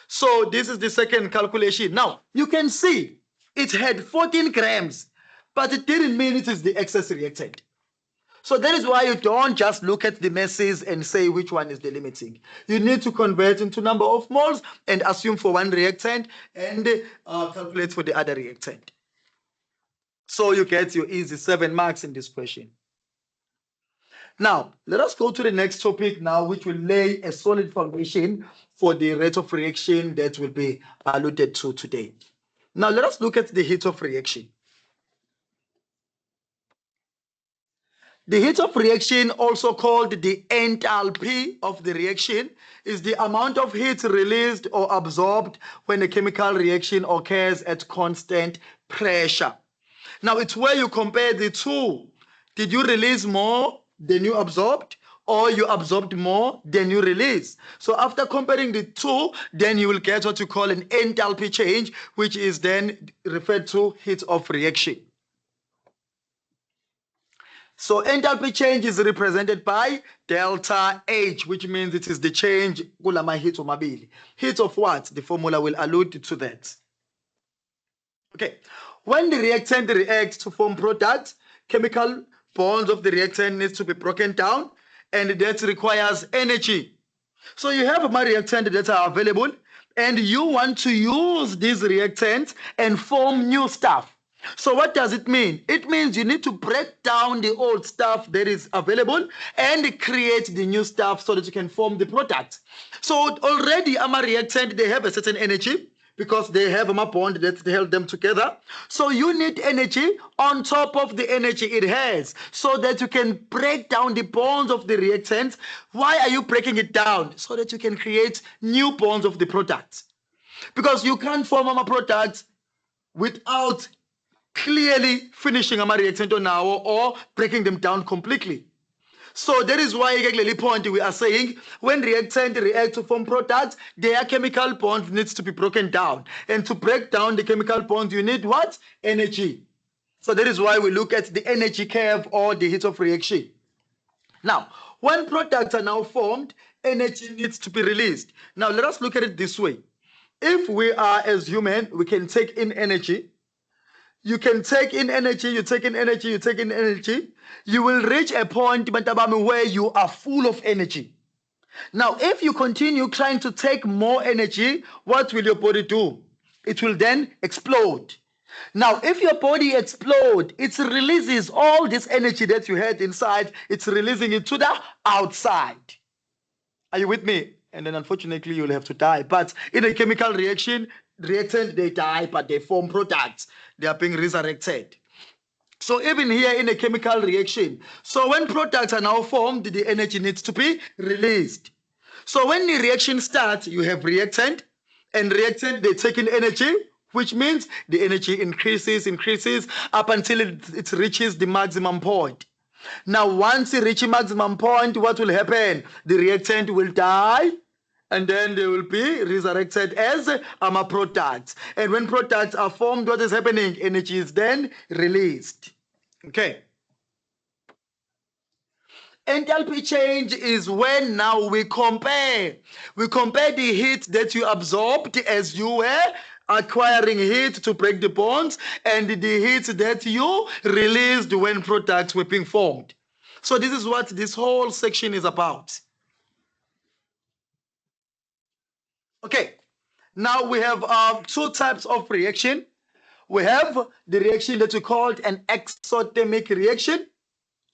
So this is the second calculation. Now, you can see it had 14 grams, but it didn't mean it is the excess reactant. So that is why you don't just look at the masses and say which one is the limiting. You need to convert into number of moles and assume for one reactant and calculate for the other reactant. So you get your easy 7 marks in this question. Now, let us go to the next topic now, which will lay a solid foundation for the rate of reaction that will be alluded to today. Now, let us look at the heat of reaction. The heat of reaction, also called the enthalpy of the reaction, is the amount of heat released or absorbed when a chemical reaction occurs at constant pressure. Now, it's where you compare the two. Did you release more than you absorbed, or you absorbed more than you release? So after comparing the two, then you will get what you call an enthalpy change, which is then referred to heat of reaction. So enthalpy change is represented by delta H, which means it is the change kulama heat omabili. Heat of what? The formula will allude to that. Okay. When the reactant reacts to form product, chemical bonds of the reactant needs to be broken down, and that requires energy. So you have my reactant that are available, and you want to use these reactants and form new stuff. So what does it mean? It means you need to break down the old stuff that is available and create the new stuff so that you can form the product. So already a reactant, they have a certain energy because they have a bond that held them together. So you need energy on top of the energy it has so that you can break down the bonds of the reactants. Why are you breaking it down? So that you can create new bonds of the product. Because you can't form a product without clearly finishing a reactant on now or breaking them down completely. So that is why at point we are saying when reactant react to form products, their chemical bond needs to be broken down. And to break down the chemical bonds, you need what? Energy. So that is why we look at the energy curve or the heat of reaction. Now, when products are now formed, energy needs to be released. Now, let us look at it this way. If we are as human, we can take in energy. You can take in energy, you take in energy, you take in energy. You will reach a point where you are full of energy. Now, if you continue trying to take more energy, what will your body do? It will then explode. Now, if your body explodes, it releases all this energy that you had inside, it's releasing it to the outside. Are you with me? And then unfortunately, you'll have to die. But in a chemical reaction, reactant, they die, but they form products. They are being resurrected. So even here in a chemical reaction, so when products are now formed, the energy needs to be released. So when the reaction starts, you have reactant, and reactant, they take in energy, which means the energy increases up until it reaches the maximum point. Now, once it reaches maximum point, what will happen? The reactant will die, and then they will be resurrected as products. And when products are formed, what is happening? Energy is then released. Okay. Enthalpy change is when now we compare the heat that you absorbed as you were acquiring heat to break the bonds and the heat that you released when products were being formed. So this is what this whole section is about. Okay, now we have two types of reaction. We have the reaction that we called an exothermic reaction.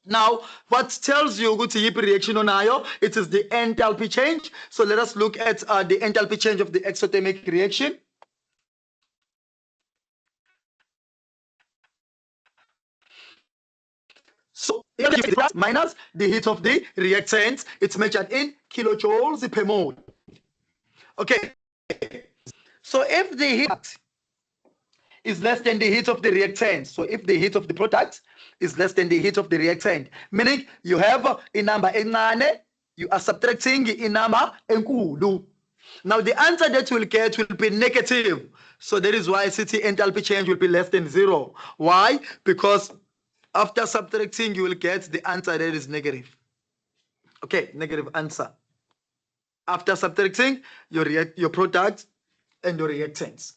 Now, what tells you ukuthi yiphi reaction onayo? It is the enthalpy change. So let us look at the enthalpy change of the exothermic reaction. So minus the heat of the reactant, it's measured in kilojoules per mole. Okay. So if the heat is less than the heat of the reactant, so if the heat of the product is less than the heat of the reactant, meaning you have a number encane, you are subtracting a number enkulu. Now the answer that you will get will be negative. So that is why CT enthalpy change will be less than 0. Why? Because after subtracting, you will get the answer that is negative. Okay, negative answer. After subtracting your product and your reactants.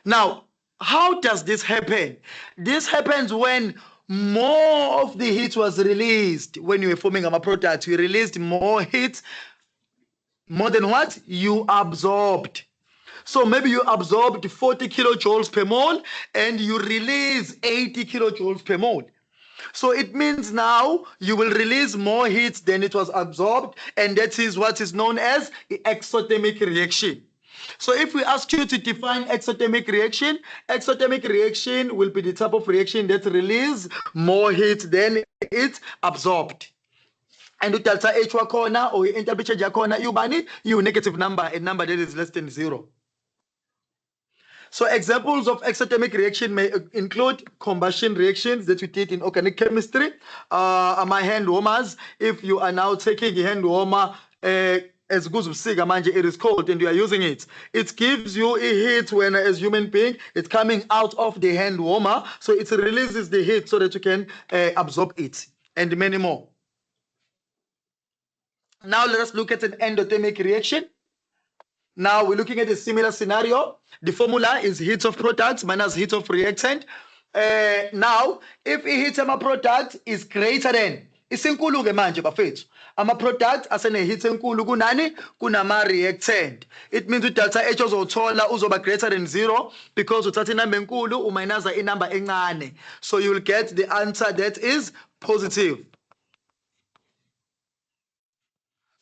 Now, how does this happen? This happens when more of the heat was released when you were forming a product. You released more heat, more than what you absorbed. So maybe you absorbed 40 kilojoules per mole and you release 80 kilojoules per mole. So it means now you will release more heat than it was absorbed, and that is what is known as the exothermic reaction. So if we ask you to define exothermic reaction will be the type of reaction that releases more heat than it absorbed. And the delta H wakhona or enthalpy change yakhona yubani, you negative number, a number that is less than 0. So examples of exothermic reaction may include combustion reactions that we did in organic chemistry. My hand warmers, if you are now taking a hand warmer, as it is cold and you are using it, it gives you a heat when as human being, it's coming out of the hand warmer. So it releases the heat so that you can absorb it, and many more. Now let us look at an endothermic reaction. Now we're looking at a similar scenario. The formula is heat of product minus heat of reactant. Now, if a heat of a product is greater than, isinkulu ke manje bafethu, ama-product asene-heat enkulu kunani? Kunama-reactant. It means delta H ozothola uzoba greater than 0 because uthatha inamba enkulu uminaza inamba encane. So you will get the answer that is positive.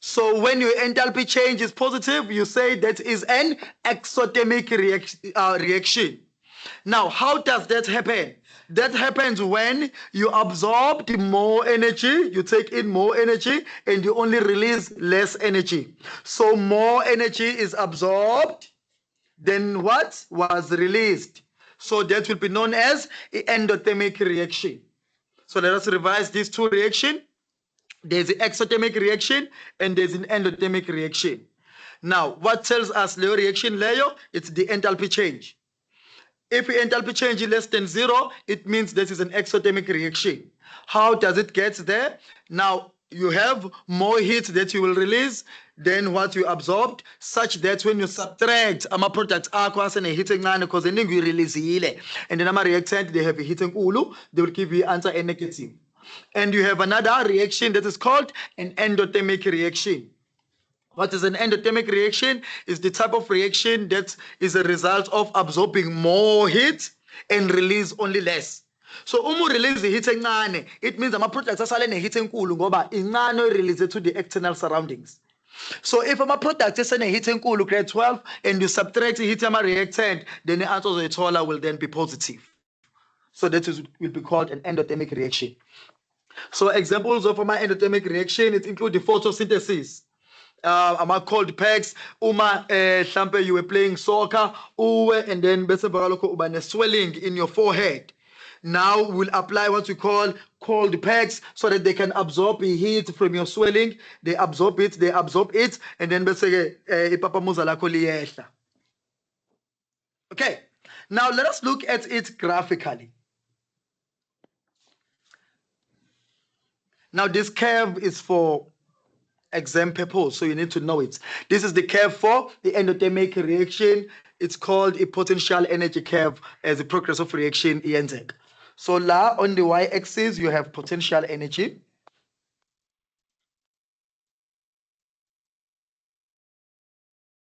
So when your enthalpy change is positive, you say that is an exothermic reaction. Now, how does that happen? That happens when you absorb more energy, you take in more energy, and you only release less energy. So more energy is absorbed than what was released. So that will be known as an endothermic reaction. So let us revise these two reactions. There's an exothermic reaction and there's an endothermic reaction. Now, what tells us the reaction layer? It's the enthalpy change. If the enthalpy change is less than 0, it means this is an exothermic reaction. How does it get there? Now, you have more heat that you will release than what you absorbed, such that when you subtract ama-products akho asene-heat encane because eningi uyireleasile, and then ama-reactant, they have a heat enkulu, they will give you answer a negative. And you have another reaction that is called an endothermic reaction. What is an endothermic reaction? Is the type of reaction that is a result of absorbing more heat and release only less. So uma release the heat encane, it means ama-products asale ne-heat enkulu ngoba incane released to the external surroundings. So if ama-product asene-heat enkulu grade 12 and you subtract the heat ama-reactant, then the answer ozoyithola will then be positive. So that will be called an endothermic reaction. So examples of my endothermic reaction, it include the photosynthesis. Cold packs, mhlampe you were playing soccer, and then bese bakaloko uba ne-swelling in your forehead. Now we'll apply what we call cold packs so that they can absorb the heat from your swelling. They absorb it, and then bese ipapamuza lakho liyehla. Okay, now let us look at it graphically. Now this curve is for exam purpose, so you need to know it. This is the curve for the endothermic reaction. It's called a potential energy curve as a progress of reaction iyenzeka. So la on the y-axis you have potential energy.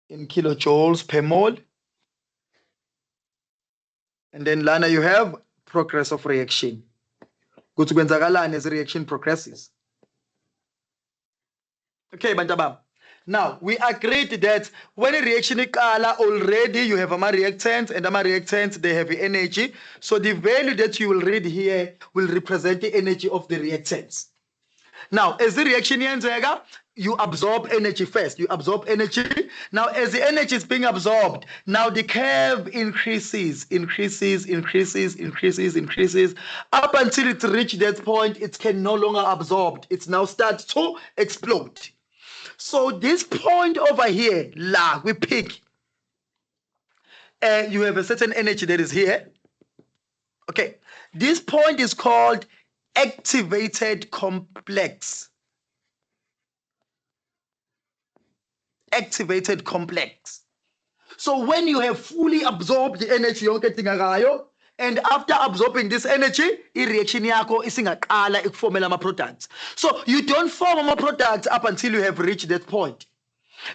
In kilojoules per mole. And then lana you have progress of reaction. Kuthi kwenzakalani as reaction progresses. Okay, bantabam. Now we agreed that when a reaction iqala already you have ama-reactants, and ama-reactants they have energy. So the value that you will read here will represent the energy of the reactants. Now, as the reaction yenzeka, you absorb energy first. You absorb energy. Now, as the energy is being absorbed, now the curve increases up until it reaches that point. It can no longer absorb. It now starts to explode. So this point over here, la, we pick. You have a certain energy that is here. Okay, this point is called activated complex. Activated complex. So when you have fully absorbed the energy, And after absorbing this energy, i-reaction yakho isingaqala ikufomela ama-products. So you don't form ama-products up until you have reached that point.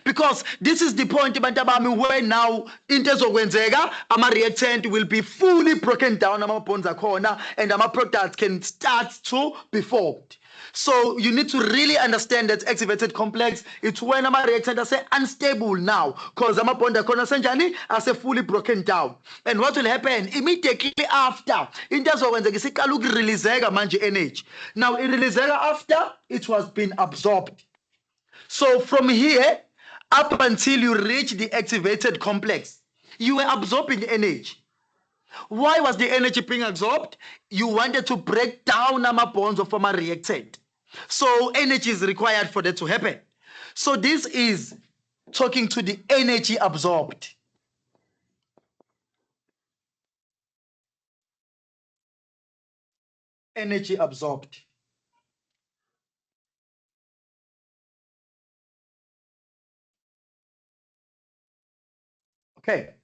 Because this is the point abantu bami where now into ezokwenzeka ama-reactant will be fully broken down, ama-bonds akhona, and ama-products can start to be formed. So you need to really understand that activated complex, it's when ama-reactant are unstable now because ama-bond akhona senjani are fully broken down. And what will happen immediately after into ezokwenzeka isiqala ukureleaseka manje energy. Now ireleaseka after it was been absorbed. So from here up until you reach the activated complex, you were absorbing energy. Why was the energy being absorbed? You wanted to break down bonds of a reactant. So energy is required for that to happen. So this is talking to the energy absorbed. Energy absorbed. Okay.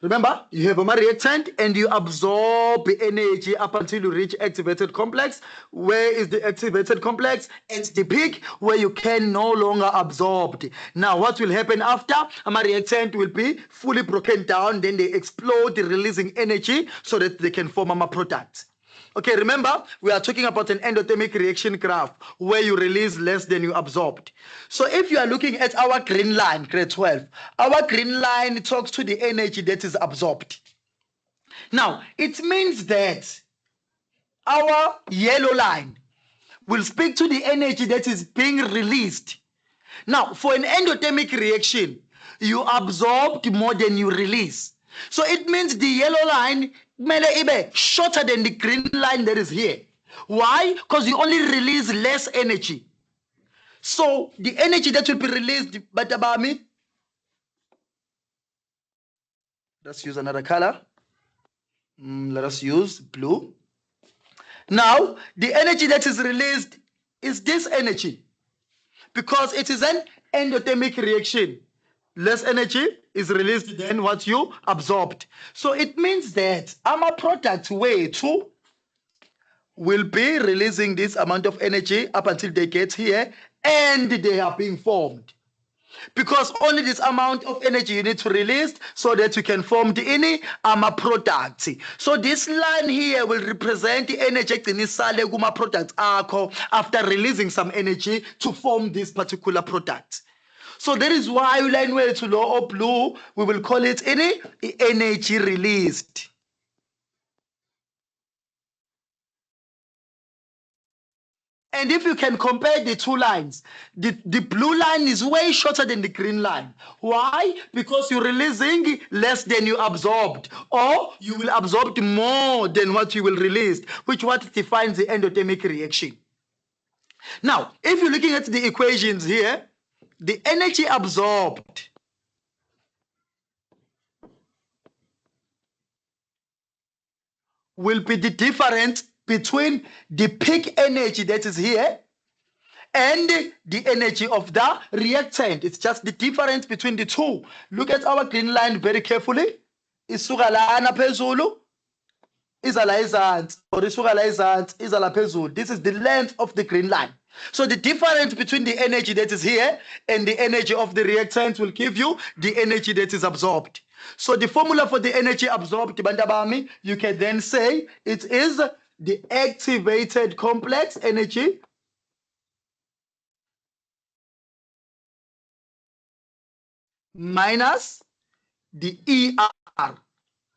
Remember, you have a reactant and you absorb energy up until you reach activated complex. Where is the activated complex? It's the peak where you can no longer absorb. Now, what will happen after? A reactant will be fully broken down, then they explode, releasing energy so that they can form a product. Okay, remember, we are talking about an endothermic reaction graph where you release less than you absorbed. So if you are looking at our green line, grade 12, our green line talks to the energy that is absorbed. Now, it means that our yellow line will speak to the energy that is being released. Now, for an endothermic reaction, you absorbed more than you release. So it means the yellow line is shorter than the green line that is here. Why? Because you only release less energy. So the energy that will be released, Batabami, let's use another color. Let us use blue. Now, the energy that is released is this energy because it is an endothermic reaction. Less energy is released than what you absorbed. So it means that our product way too will be releasing this amount of energy up until they get here and they are being formed. Because only this amount of energy you need to release so that you can form the any product. So this line here will represent the energy inisale kuma products after releasing some energy to form this particular product. So that is why line way to low or blue, we will call it any energy released. And if you can compare the two lines, the blue line is way shorter than the green line. Why? Because you're releasing less than you absorbed, or you will absorb more than what you will release, which what defines the endothermic reaction. Now, if you're looking at the equations here, the energy absorbed will be the difference between the peak energy that is here and the energy of the reactant. It's just the difference between the two. Look at our green line very carefully. Isuka lana phezulu, iza la izansi, or isuka la izansi, iza la phezulu. This is the length of the green line. So the difference between the energy that is here and the energy of the reactant will give you the energy that is absorbed. So the formula for the energy absorbed, Bantabami, you can then say it is the activated complex energy minus the ER.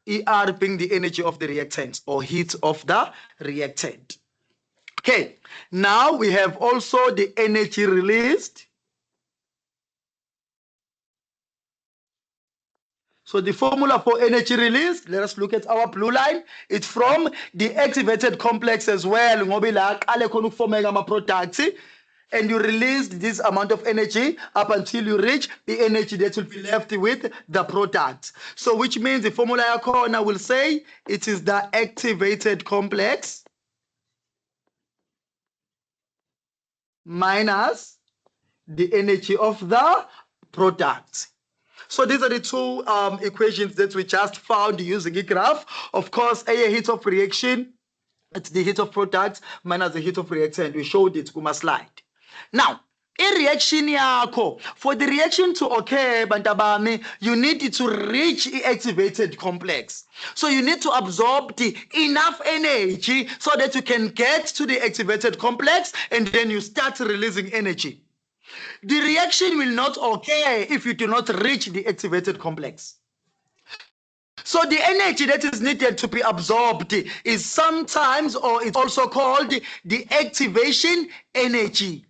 ER being the energy of the reactant or heat of the reactant. Okay, now we have also the energy released. So the formula for energy release, let us look at our blue line. It's from the activated complex as well. And you released this amount of energy up until you reach the energy that will be left with the product. So which means the formula corner will say it is the activated complex minus the energy of the product. So these are the two equations that we just found using a graph. Of course, a heat of reaction, it's the heat of product minus the heat of reactant. We showed it kuma slide. Now, a reaction yakho, for the reaction to occur, bantabami, you need to reach the activated complex. So you need to absorb enough energy so that you can get to the activated complex and then you start releasing energy. The reaction will not occur if you do not reach the activated complex. So the energy that is needed to be absorbed is sometimes, or it's also called the activation energy.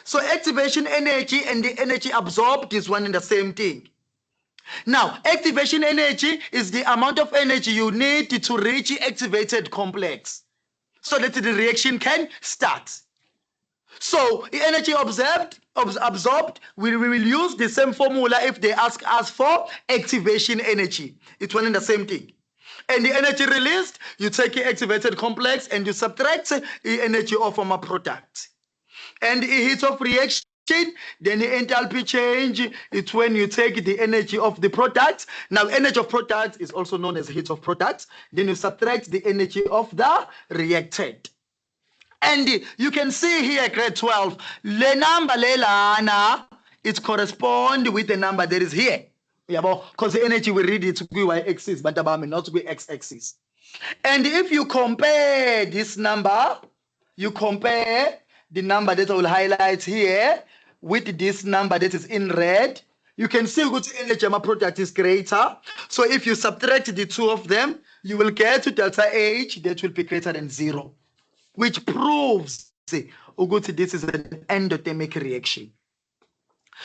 So activation energy and the energy absorbed is one and the same thing. Now, activation energy is the amount of energy you need to reach the activated complex so that the reaction can start. So the energy absorbed, we will use the same formula if they ask us for activation energy. It's one and the same thing. And the energy released, you take the activated complex and you subtract the energy of our product. And the heat of reaction, then the enthalpy change, it's when you take the energy of the product. Now, energy of product is also known as heat of product. Then you subtract the energy of the reactant. And you can see here, grade 12, the number lelana, it corresponds with the number that is here. Because the energy we read it to be y-axis, but not to be x-axis. And if you compare this number, you compare the number that I will highlight here with this number that is in red, you can see which energy my product is greater. So if you subtract the two of them, you will get to delta H that will be greater than 0. Which proves this is an endothermic reaction.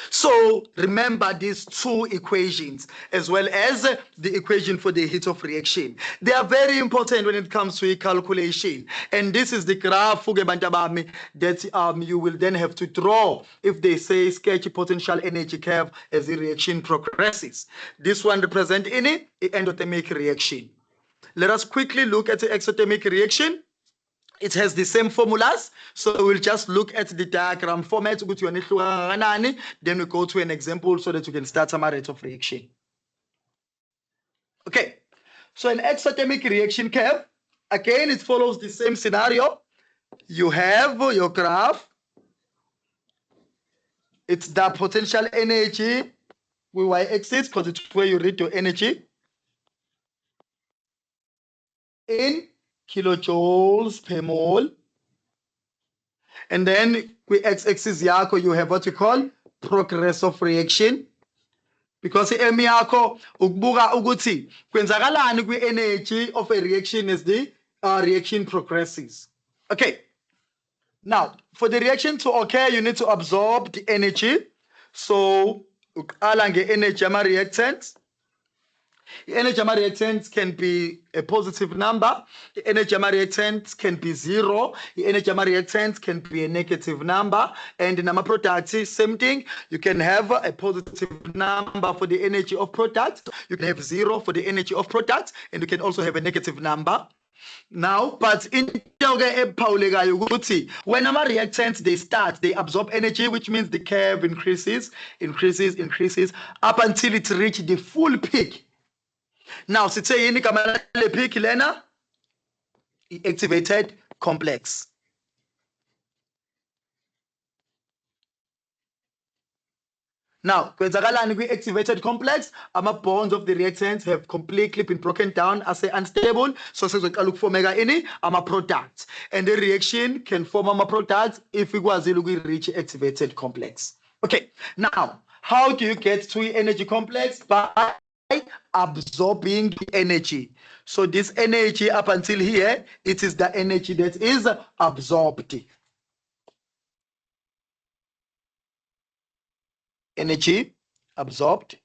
So remember these two equations as well as the equation for the heat of reaction. They are very important when it comes to calculation. And this is the graph that you will then have to draw if they say sketch potential energy curve as the reaction progresses. This one represents any endothermic reaction. Let us quickly look at the exothermic reaction. It has the same formulas, so we'll just look at the diagram format. Then we go to an example so that you can start some rate of reaction. Okay, so an exothermic reaction curve, again, it follows the same scenario. You have your graph. It's the potential energy with y-axis because it's where you read your energy in kilojoules per mole. And then with x-axis yako, you have what we call progress of reaction. Because M yako ukubuka ukuthi kwenzakalani kwi-energy of a reaction as the reaction progresses. Okay. Now, for the reaction to occur, you need to absorb the energy. So, uqala nge-energy yama-reactants. The energy of reactants can be a positive number. The energy of reactants can be 0. The energy of reactants can be a negative number. And in our product, same thing. You can have a positive number for the energy of product. You can have 0 for the energy of product. And you can also have a negative number. Now, but in when our reactants they start, they absorb energy, which means the curve increases up until it reaches the full peak. Now, sithe yini igama le peak lena? Activated complex. Now, kwenzakalani kwi-activated complex, ama-bonds of the reactants have completely been broken down as unstable, so sezoqala ukufomeka ini ama-products. And the reaction can form ama-products if ikwazile ukuyi-reach activated complex. Okay, now, how do you get to energy complex? By absorbing the energy. So this energy up until here, it is the energy that is absorbed. Energy absorbed.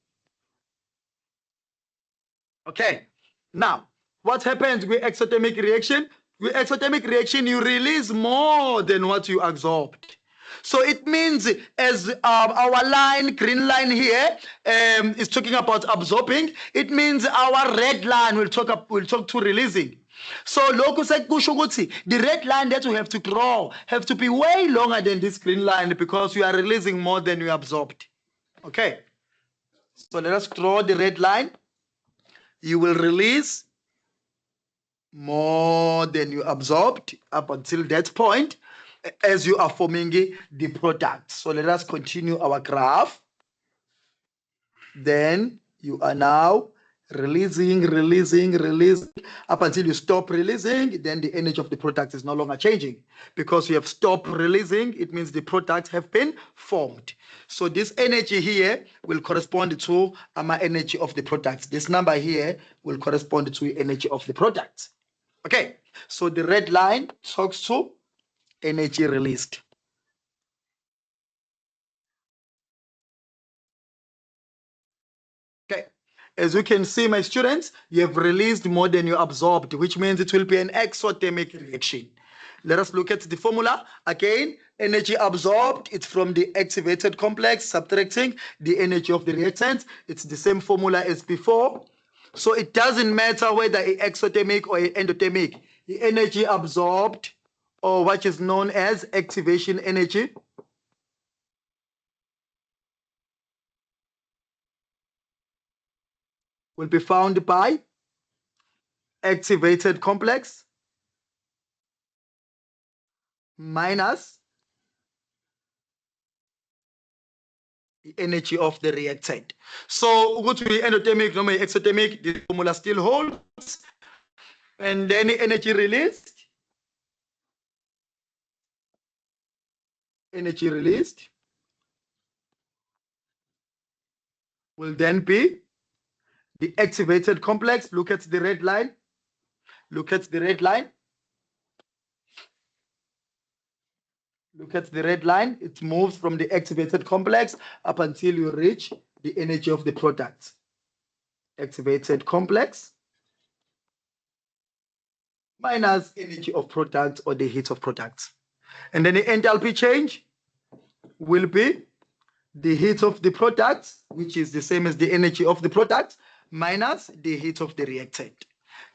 Okay, now what happens with exothermic reaction? With exothermic reaction, you release more than what you absorbed. So it means as our line, green line here, is talking about absorbing, it means our red line will talk to releasing. So the red line that you have to draw have to be way longer than this green line because you are releasing more than you absorbed. Okay. So let us draw the red line. You will release more than you absorbed up until that point as you are forming the product. So let us continue our graph. Then you are now releasing up until you stop releasing. Then the energy of the product is no longer changing because you have stopped releasing. It means the products have been formed. So this energy here will correspond to my energy of the product. This number here will correspond to energy of the product. Okay, so the red line talks to energy released. Okay, as you can see, my students, you have released more than you absorbed, which means it will be an exothermic reaction. Let us look at the formula. Again, energy absorbed, it's from the activated complex, subtracting the energy of the reactant. It's the same formula as before. So it doesn't matter whether it's exothermic or endothermic. The energy absorbed, or what is known as activation energy, will be found by activated complex minus the energy of the reactant. So ukuthi endothermic noma exothermic, the formula still holds. And then the energy released will then be the activated complex. Look at the red line. Look at the red line. Look at the red line. It moves from the activated complex up until you reach the energy of the product. Activated complex minus energy of product or the heat of product. And then the enthalpy change will be the heat of the product, which is the same as the energy of the product, minus the heat of the reactant.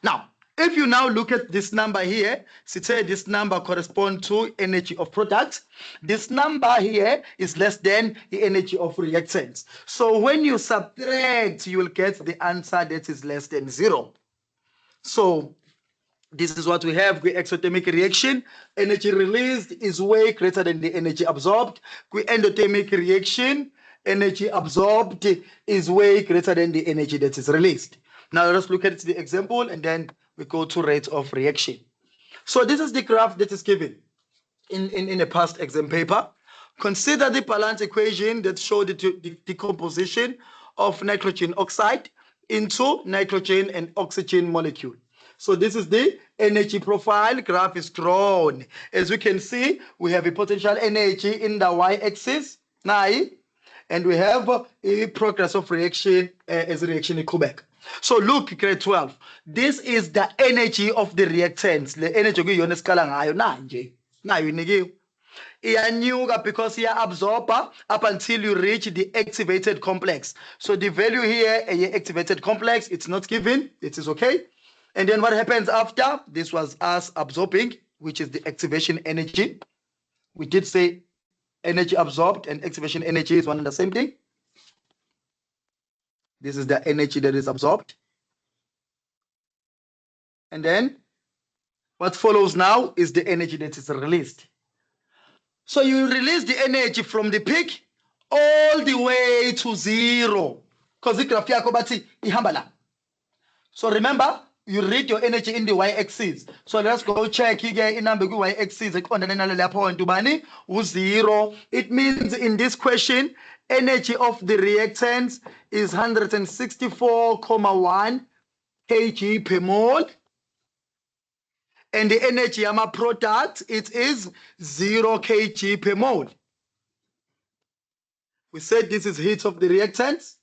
Now, if you now look at this number here, say this number corresponds to energy of product. This number here is less than the energy of reactants. So when you subtract, you will get the answer that is less than 0. So this is what we have with exothermic reaction. Energy released is way greater than the energy absorbed. With endothermic reaction, energy absorbed is way greater than the energy that is released. Now let's look at the example and then we go to rate of reaction. So this is the graph that is given in a past exam paper. Consider the balance equation that showed the decomposition of nitrogen oxide into nitrogen and oxygen molecule. So this is the energy profile graph is drawn. As you can see, we have a potential energy in the y-axis, and we have a progress of reaction as a reaction in Quebec. So look, grade 12. This is the energy of the reactants. The energy kuyiyona esikala ngayo nanje. Nayo inikiwe. Iyanyuka because you absorb up until you reach the activated complex. So the value here, activated complex, it's not given. It is okay. And then what happens after? This was us absorbing, which is the activation energy. We did say energy absorbed and activation energy is one and the same thing. This is the energy that is absorbed. And then what follows now is the energy that is released. So you release the energy from the peak all the way to 0. Because the graph yakho bathi ihamba la. So remember, you read your energy in the y-axis. So let's go check again in number y-axis. Point 0. It means in this question, energy of the reactants is 164.1 kg per mole. And the energy of my product, it is 0 kg per mole. We said this is heat of the reactants.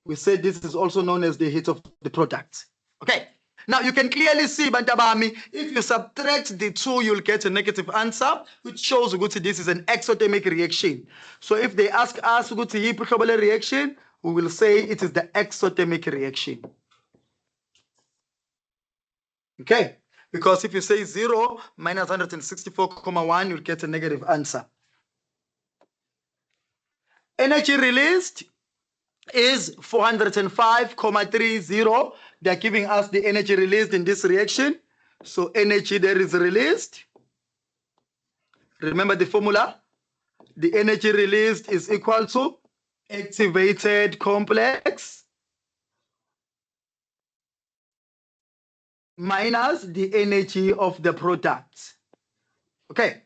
We said this is also known as the heat of the product. Okay. Now you can clearly see, Bantabami, if you subtract the two, you'll get a negative answer, which shows that this is an exothermic reaction. So if they ask us to reaction, we will say it is the exothermic reaction. Okay, because if you say 0 minus 164.1, you'll get a negative answer. Energy released is 405.30. They're giving us the energy released in this reaction. So energy that is released, remember the formula? The energy released is equal to activated complex minus the energy of the product. Okay.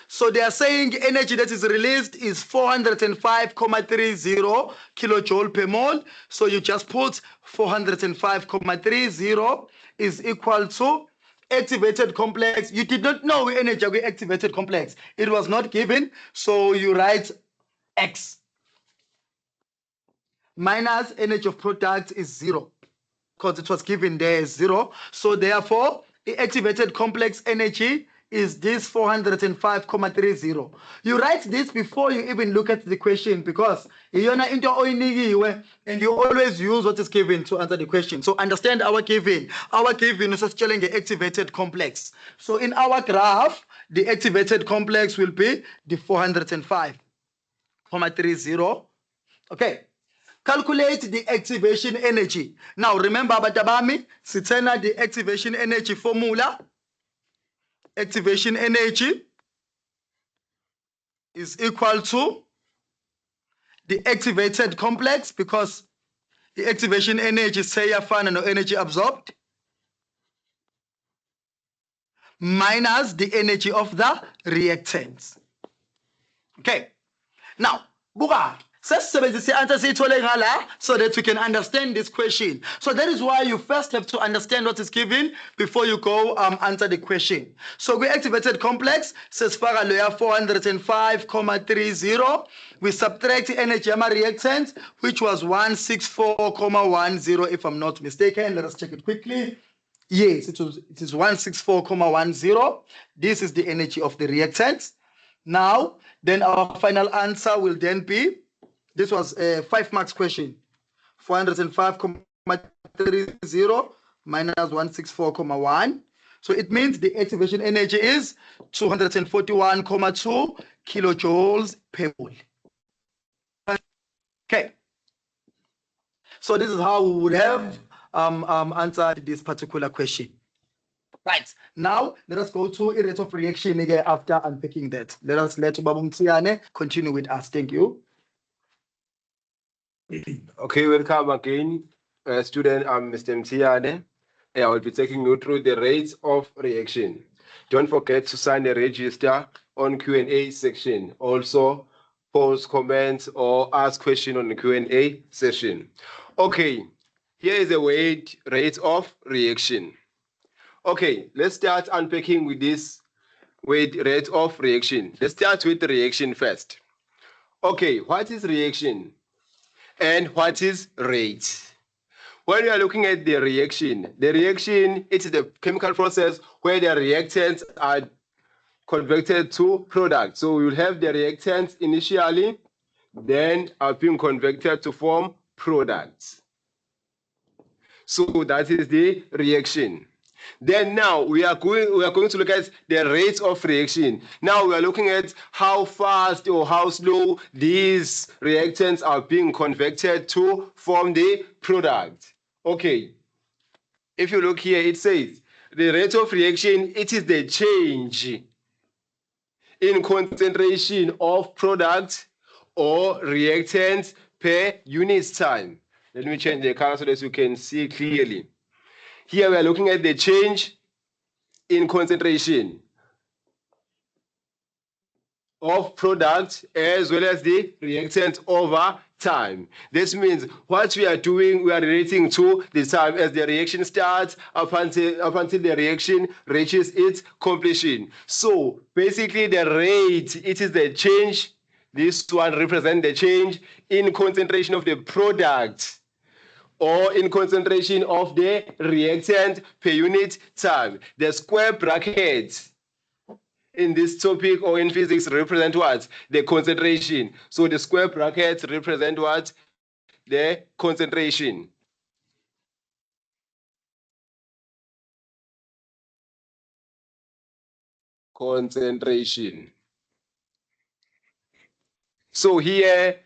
So they are saying energy that is released is 405.30 kilojoule per mole. So you just put 405.30 is equal to activated complex. You did not know energy of activated complex. It was not given. So you write X minus energy of product is 0 because it was given there is 0. So therefore, the activated complex energy is this 405.30. You write this before you even look at the question because iyona into oyinikiwe and you always use what is given to answer the question. So understand our given. Our given is just telling the activated complex. So in our graph, the activated complex will be the 405.30. Okay. Calculate the activation energy. Now remember, Batabami, Sitena, the activation energy formula. Activation energy is equal to the activated complex because the activation energy say no energy absorbed minus the energy of the reactants. Okay. Now, Buga, so that we can understand this question. So that is why you first have to understand what is given before you go answer the question. So we activated complex, says 405.30. We subtract the energy reactant, which was 164.10, if I'm not mistaken. Let us check it quickly. Yes, it is 164.10. This is the energy of the reactant. Now, then our final answer will then be, this was a 5 marks question, 405.30 minus 164.1. So it means the activation energy is 241.2 kilojoules per mole. Okay. So this is how we would have answered this particular question. Right. Now, let us go to a rate of reaction again after unpacking that. Let Ubaba Mtsiane continue with us. Thank you. Okay, welcome again, student. I'm Mr. Mtiane. I will be taking you through the rates of reaction. Don't forget to sign the register on Q&A section. Also, post comments or ask question on the Q&A session. Okay, here is the rate of reaction. Okay, let's start unpacking with this rate of reaction. Let's start with the reaction first. Okay, what is reaction? And what is rate? When we are looking at the reaction it is the chemical process where the reactants are converted to products. So we will have the reactants initially, then are being converted to form products. So that is the reaction. Then now we are going to look at the rate of reaction. Now we are looking at how fast or how slow these reactants are being converted to form the product. Okay, if you look here, it says the rate of reaction, it is the change in concentration of product or reactants per unit time. Let me change the color so that you can see clearly. Here we are looking at the change in concentration of product as well as the reactant over time. This means what we are doing, we are relating to the time as the reaction starts up until the reaction reaches its completion. So basically the rate, it is the change. This one represents the change in concentration of the product or in concentration of the reactant per unit time. The square brackets in this topic or in physics represent what? The concentration. So the square brackets represent what? The concentration. Concentration. So here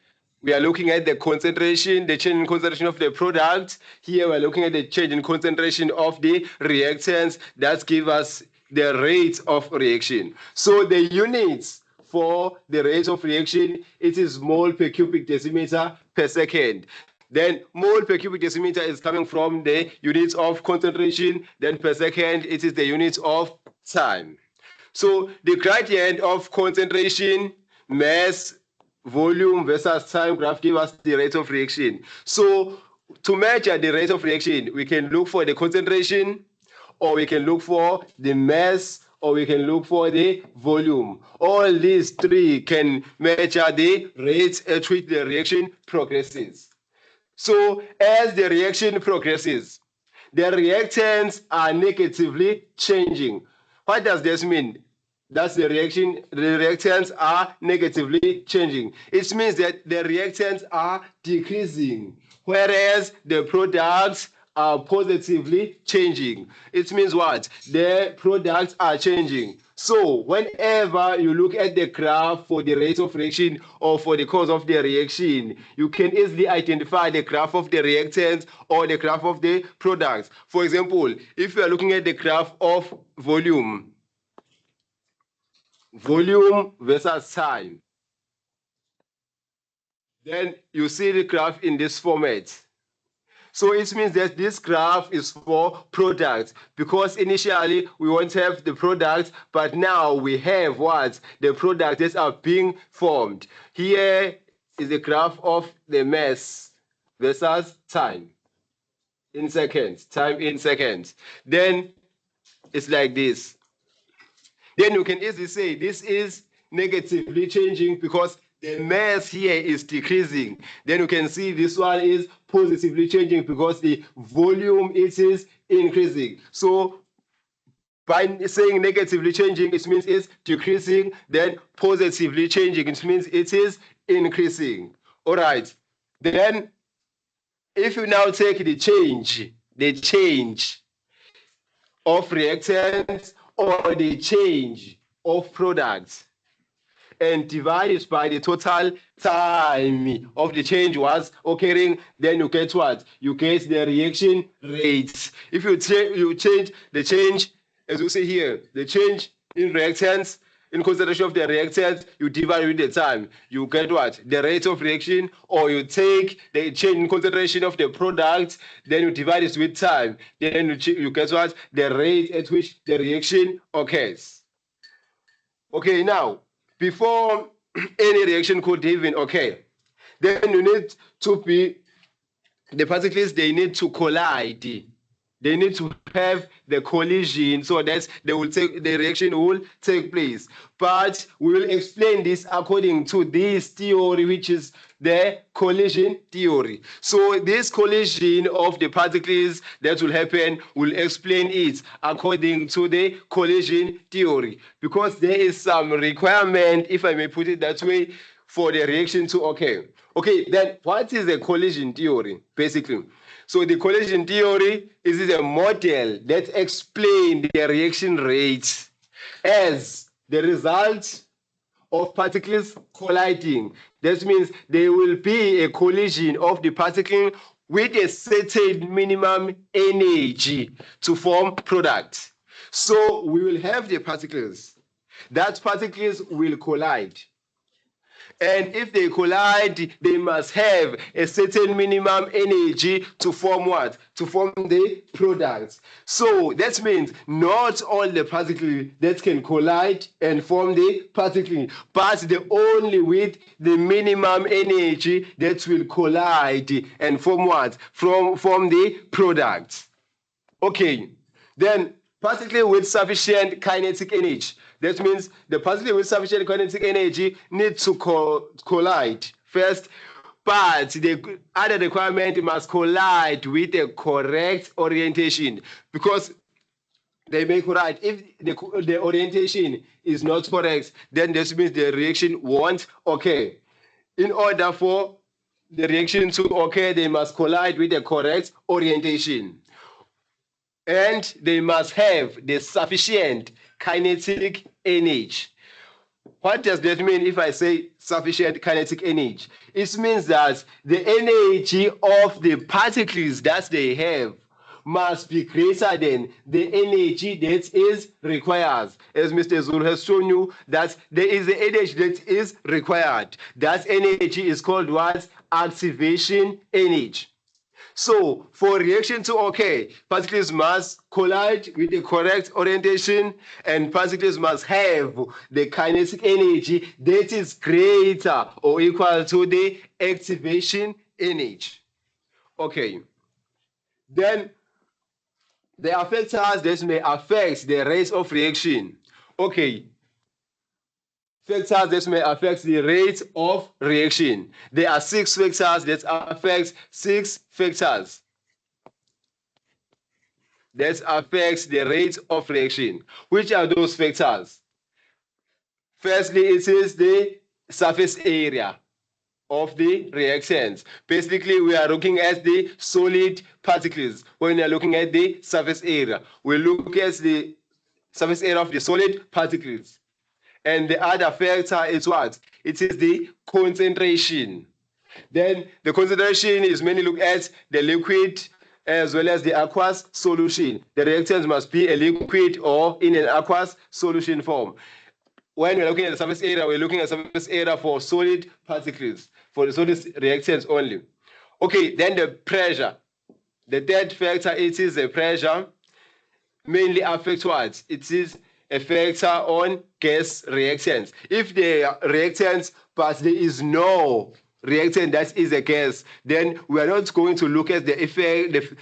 we are looking at the concentration, the change in concentration of the product. Here we're looking at the change in concentration of the reactants. That gives us the rate of reaction. So the units for the rate of reaction, it is mole per cubic decimeter per second. Then mole per cubic decimeter is coming from the units of concentration. Then per second, it is the units of time. So the gradient of concentration, mass, volume versus time graph give us the rate of reaction. So to measure the rate of reaction, we can look for the concentration, or we can look for the mass, or we can look for the volume. All these three can measure the rate at which the reaction progresses. So as the reaction progresses, the reactants are negatively changing. What does this mean? That's the reaction, the reactants are negatively changing. It means that the reactants are decreasing, whereas the products are positively changing. It means what? The products are changing. So whenever you look at the graph for the rate of reaction or for the cause of the reaction, you can easily identify the graph of the reactants or the graph of the products. For example, if you are looking at the graph of volume versus time, then you see the graph in this format. So it means that this graph is for products, because initially we won't have the products, but now we have what? The products that are being formed. Here is the graph of the mass versus time in seconds, time in seconds. Then it's like this. Then you can easily say this is negatively changing because the mass here is decreasing. Then you can see this one is positively changing because the volume it is increasing. So by saying negatively changing, it means it's decreasing. Then positively changing, it means it is increasing. All right. Then if you now take the change of reactants or the change of products and divide it by the total time of the change was occurring, then you get what? You get the reaction rates. If you change the change, as you see here, the change in reactants, in concentration of the reactants, you divide with the time. You get what? The rate of reaction, or you take the change in concentration of the product, then you divide it with time. Then you get what? The rate at which the reaction occurs. Okay, now, before any reaction could even occur, then you need to be, the particles, they need to collide. They need to have the collision so that the reaction will take place. But we will explain this according to this theory, which is the collision theory. So this collision of the particles that will happen, will explain it according to the collision theory, because there is some requirement, if I may put it that way, for the reaction to occur. Okay, then what is the collision theory, basically? So the collision theory is a model that explains the reaction rate as the result of particles colliding. That means there will be a collision of the particle with a certain minimum energy to form product. So we will have the particles. That particles will collide. And if they collide, they must have a certain minimum energy to form what? To form the product. So that means not all the particles that can collide and form the particle, but the only with the minimum energy that will collide and form what? Form the product. Okay, then particle with sufficient kinetic energy. That means the particle with sufficient kinetic energy need to collide first, but the other requirement must collide with the correct orientation, because they may collide. If the orientation is not correct, then this means the reaction won't occur. In order for the reaction to occur, they must collide with the correct orientation. And they must have the sufficient kinetic energy. What does that mean if I say sufficient kinetic energy? It means that the energy of the particles that they have must be greater than the energy that is required. As Mr. Zulu has shown you, that there is the energy that is required. That energy is called what? Activation energy. So for reaction to occur, particles must collide with the correct orientation, and particles must have the kinetic energy that is greater or equal to the activation energy. Okay. Then there are factors that may affect the rate of reaction. Okay. Factors that may affect the rate of reaction. There are 6 factors that affect 6 factors that affects the rate of reaction. Which are those factors? Firstly, it is the surface area of the reactants. Basically, we are looking at the solid particles. When we are looking at the surface area, we look at the surface area of the solid particles. And the other factor is what? It is the concentration. Then the concentration is mainly look at the liquid as well as the aqueous solution. The reactants must be a liquid or in an aqueous solution form. When we're looking at the surface area, we're looking at surface area for solid particles, for the solid reactants only. Okay, then the pressure. The third factor, it is the pressure, mainly affects what? It is a factor on gas reactants. If they are reactants, but there is no reactant that is a gas, then we are not going to look at the effect,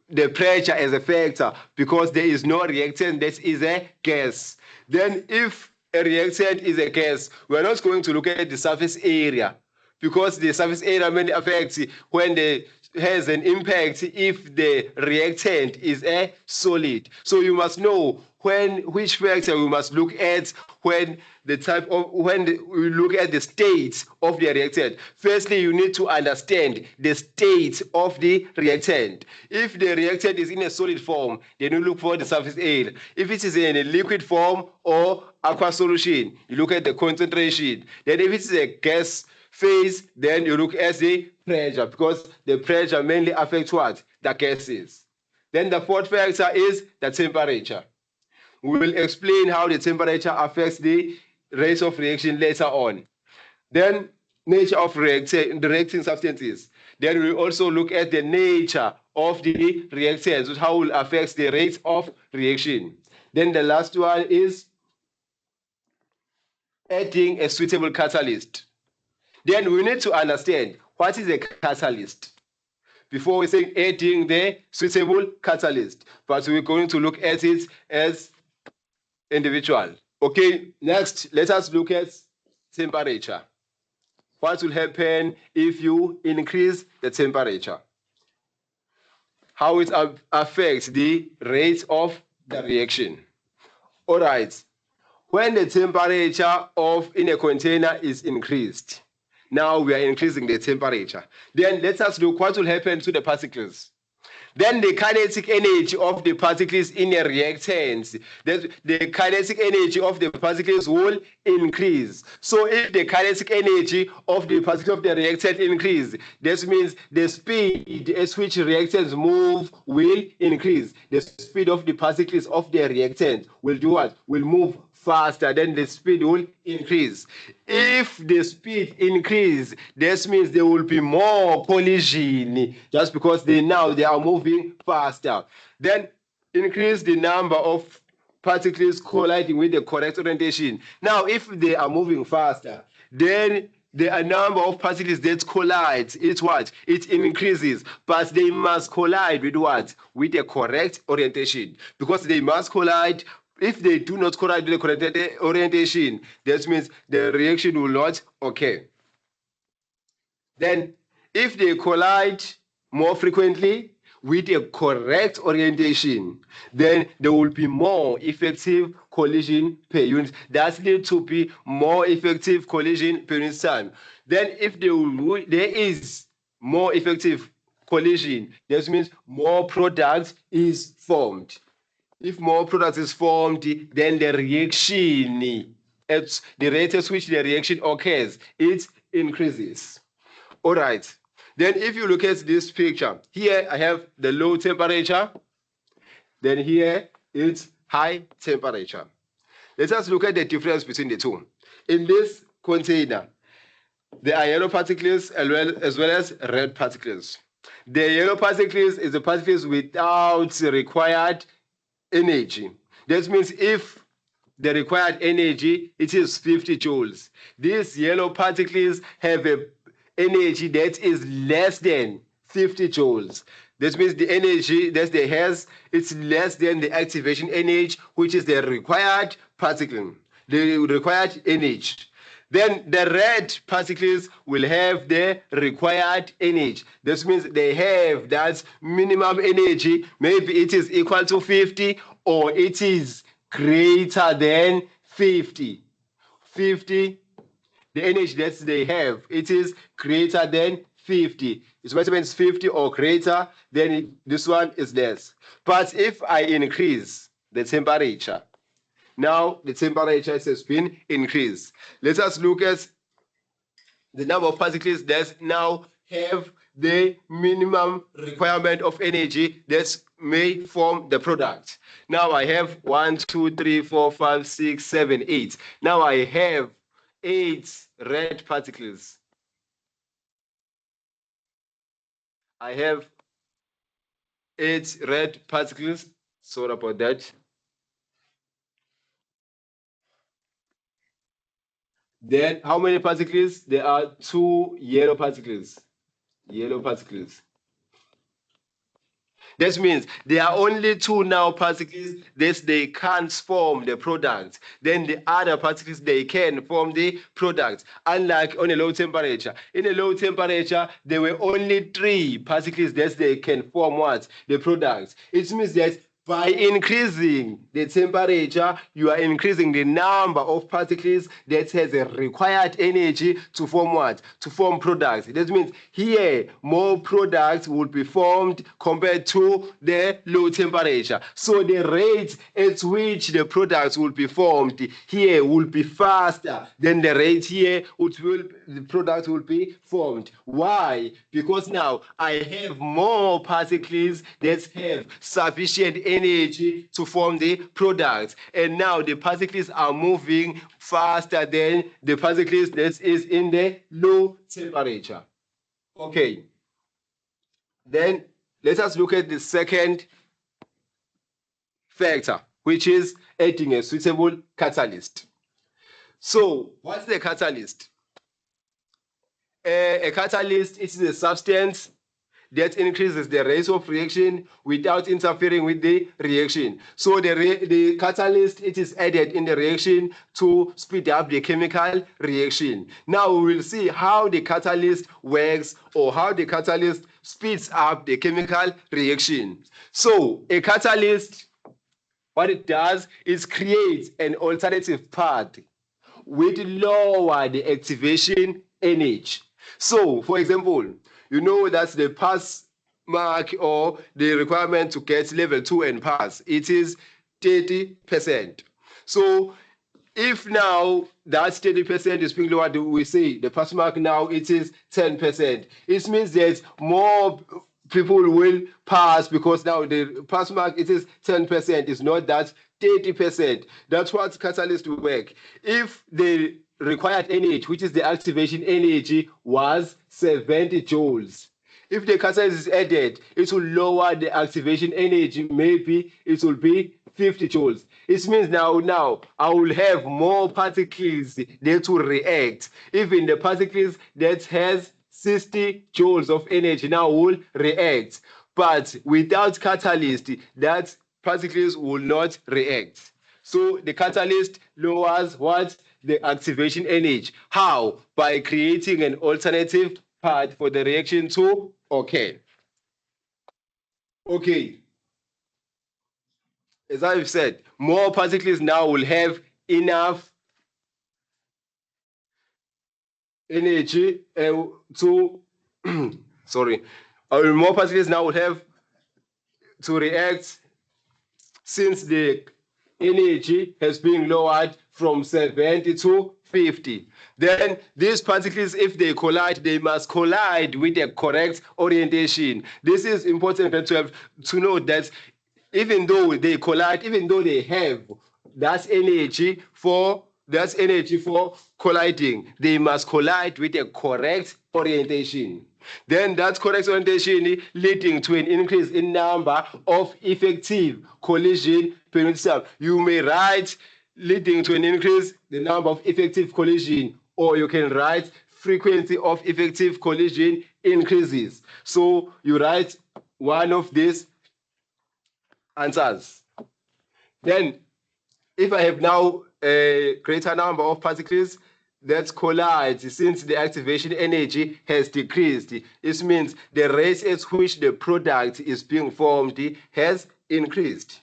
the pressure as a factor, because there is no reactant that is a gas. Then if a reactant is a gas, we are not going to look at the surface area, because the surface area mainly affects when the has an impact if the reactant is a solid. So you must know which factor we must look at when we look at the state of the reactant. Firstly, you need to understand the state of the reactant. If the reactant is in a solid form, then you look for the surface area. If it is in a liquid form or aqueous solution, you look at the concentration. Then if it is a gas phase, then you look at the pressure, because the pressure mainly affects what? The gases. Then the fourth factor is the temperature. We will explain how the temperature affects the rate of reaction later on. Then nature of reacting substances. Then we will also look at the nature of the reactants, how it will affect the rate of reaction. Then the last one is adding a suitable catalyst. Then we need to understand what is a catalyst before we say adding the suitable catalyst. But we're going to look at it as individual. Okay, next, let us look at temperature. What will happen if you increase the temperature? How it affects the rate of the reaction. All right, when the temperature in a container is increased, now we are increasing the temperature. Then let us look what will happen to the particles. Then the kinetic energy of the particles in a reactant, the kinetic energy of the particles will increase. So if the kinetic energy of the particles of the reactant increase, this means the speed at which reactants move will increase. The speed of the particles of the reactant will do what? Will move faster, then the speed will increase. If the speed increase, this means there will be more collision, just because they are moving faster. Then increase the number of particles colliding with the correct orientation. Now, if they are moving faster, then the number of particles that collide, it's what? It increases, but they must collide with what? With the correct orientation, because they must collide. If they do not collide with the correct orientation, that means the reaction will not occur. Then, if they collide more frequently with a correct orientation, then there will be more effective collision per unit. That needs to be more effective collision per unit time. Then, if there is more effective collision, that means more product is formed. If more product is formed, then the reaction at the rate at which the reaction occurs, it increases. All right. Then if you look at this picture, here I have the low temperature. Then here it's high temperature. Let us look at the difference between the two. In this container, there are yellow particles as well as red particles. The yellow particles is the particles without required energy. That means if the required energy, it is 50 joules. These yellow particles have an energy that is less than 50 joules. This means the energy that they has, it's less than the activation energy, which is the required particle, the required energy. Then the red particles will have the required energy. This means they have that minimum energy. Maybe it is equal to 50 or it is greater than 50. 50, the energy that they have, it is greater than 50. Its measurement is 50 or greater, then this one is less. But if I increase the temperature, now the temperature has been increased. Let us look at the number of particles that now have the minimum requirement of energy that may form the product. Now I have 1, 2, 3, 4, 5, 6, 7, 8. Now I have 8 red particles. I have 8 red particles. Sorry about that. Then how many particles? There are 2 yellow particles. Yellow particles. That means there are only 2 now particles that they can't form the product. Then the other particles, they can form the product. Unlike on a low temperature. In a low temperature, there were only 3 particles that they can form what? The product. It means that by increasing the temperature, you are increasing the number of particles that has a required energy to form what? To form products. That means here, more products will be formed compared to the low temperature. So the rate at which the products will be formed here will be faster than the rate here the product will be formed. Why? Because now I have more particles that have sufficient energy to form the product. And now the particles are moving faster than the particles that is in the low temperature. Okay. Then let us look at the second factor, which is adding a suitable catalyst. So what's the catalyst? A catalyst is a substance that increases the rate of reaction without interfering with the reaction. So the catalyst, it is added in the reaction to speed up the chemical reaction. Now we will see how the catalyst works or how the catalyst speeds up the chemical reaction. So a catalyst, what it does is create an alternative path with lower the activation energy. So, for example, you know that's the pass mark or the requirement to get level 2 and pass. It is 30%. So if now that 30% is being lowered, we say the pass mark now it is 10%. It means that more people will pass because now the pass mark it is 10%. It's not that 30%. That's what catalyst will work. If the required energy, which is the activation energy, was 70 joules. If the catalyst is added, it will lower the activation energy. Maybe it will be 50 joules. It means now I will have more particles that will react. Even the particles that has 60 joules of energy now will react. But without catalyst, that particles will not react. So the catalyst lowers what? The activation energy. How? By creating an alternative path for the reaction to occur. Okay. As I've said, more particles now will have enough energy to more particles now will have to react since the energy has been lowered from 70 to 50. Then these particles, if they collide, they must collide with the correct orientation. This is important to know that even though they collide, even though they have that energy for colliding, they must collide with the correct orientation. Then that correct orientation leading to an increase in number of effective collision per unit time. You may write leading to an increase the number of effective collision, or you can write frequency of effective collision increases. So you write one of these answers. Then if I have now a greater number of particles that collide, since the activation energy has decreased, this means the rate at which the product is being formed has increased.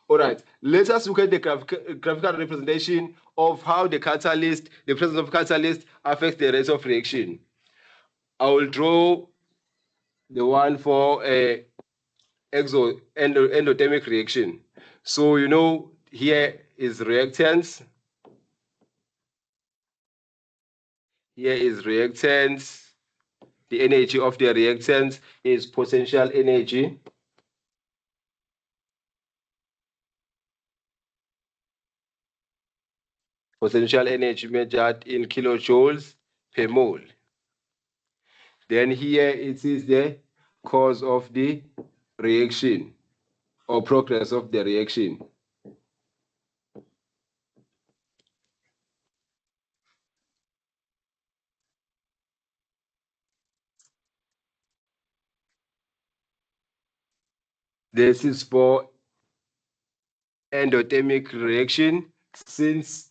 All right, let us look at the graphical representation of how the presence of catalyst affects the rate of reaction. I will draw the one for endothermic reaction. So you know here is reactants. Here is reactants. The energy of the reactants is potential energy. Potential energy measured in kilojoules per mole. Then here it is the cause of the reaction or progress of the reaction. This is for endothermic reaction, since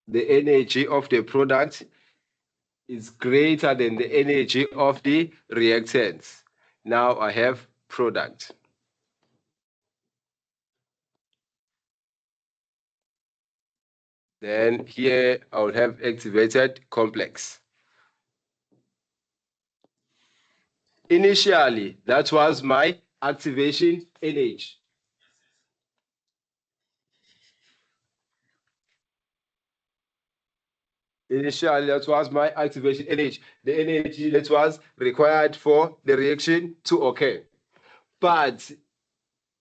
the energy of the product is greater than the energy of the reactants. Now I have product. Then here I will have activated complex. Initially, that was my activation energy. Initially, that was my activation energy, the energy that was required for the reaction to occur. But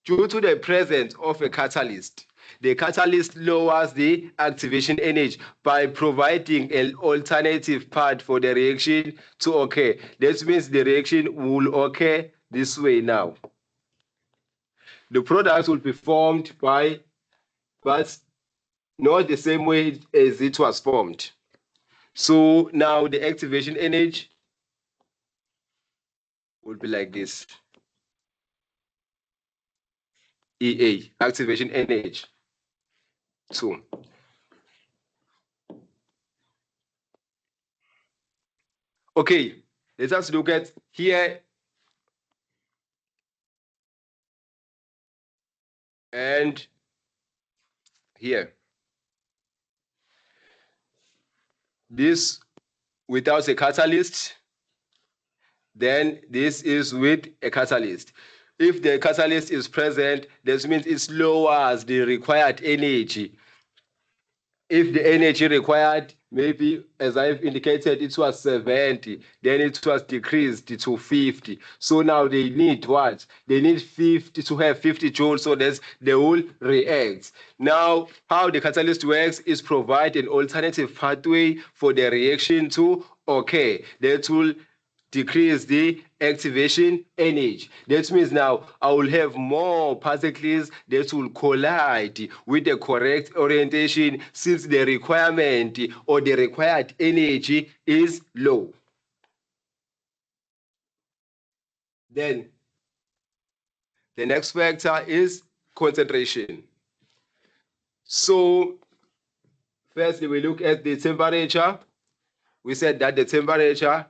due to the presence of a catalyst, the catalyst lowers the activation energy by providing an alternative path for the reaction to occur. That means the reaction will occur this way now. The product will be formed but not the same way as it was formed. So now the activation energy will be like this. EA, activation energy. 2. Okay, let us look at here and here. This without a catalyst, then this is with a catalyst. If the catalyst is present, this means it lowers the required energy. If the energy required, maybe as I've indicated, it was 70, then it was decreased to 50. So now they need what? They need 50 to have 50 joules so that they will react. Now, how the catalyst works is provide an alternative pathway for the reaction to occur. That will decrease the activation energy. That means now I will have more particles that will collide with the correct orientation, since the requirement or the required energy is low. Then the next factor is concentration. So firstly, we look at the temperature. We said that the temperature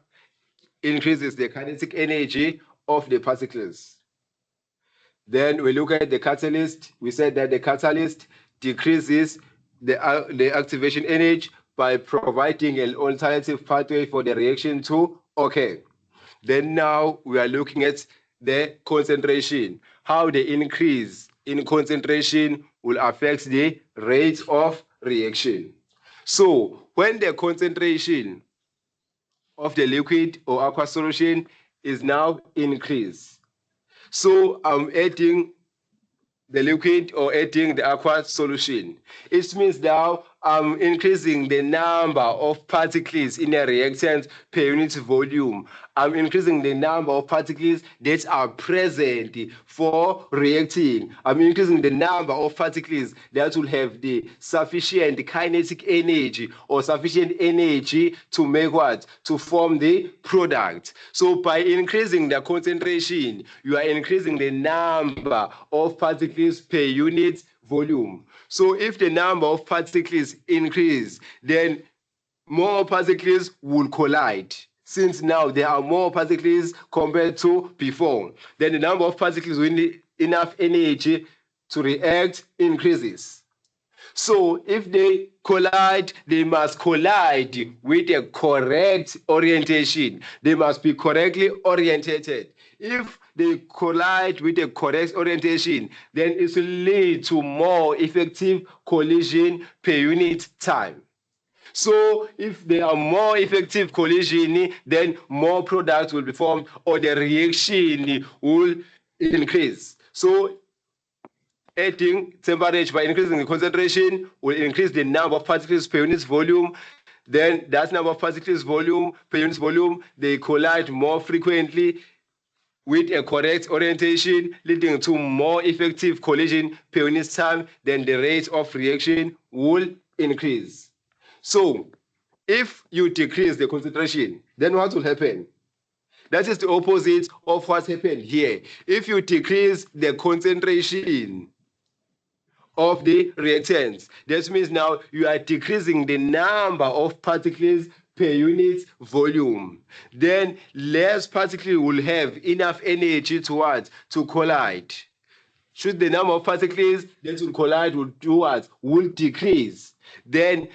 increases the kinetic energy of the particles. Then we look at the catalyst. We said that the catalyst decreases the activation energy by providing an alternative pathway for the reaction to occur. Then now we are looking at the concentration, how the increase in concentration will affect the rate of reaction. So when the concentration of the liquid or aqueous solution is now increased, so I'm adding the liquid or adding the aqueous solution. It means now I'm increasing the number of particles in a reactant per unit volume. I'm increasing the number of particles that are present for reacting. I'm increasing the number of particles that will have the sufficient kinetic energy or sufficient energy to make what? To form the product. So by increasing the concentration, you are increasing the number of particles per unit volume. So if the number of particles increase, then more particles will collide. Since now there are more particles compared to before, then the number of particles will need enough energy to react increases. So if they collide, they must collide with a correct orientation. They must be correctly orientated. If they collide with a correct orientation, then it will lead to more effective collision per unit time. So if there are more effective collision, then more products will be formed or the reaction will increase. So adding temperature by increasing the concentration will increase the number of particles per unit volume. Then that number of particles volume per unit volume, they collide more frequently with a correct orientation, leading to more effective collision per unit time. Then the rate of reaction will increase. So if you decrease the concentration, then what will happen? That is the opposite of what happened here. If you decrease the concentration of the reactants, that means now you are decreasing the number of particles per unit volume. Then less particles will have enough energy to what? To collide. Should the number of particles that will collide will do what? Will decrease. Then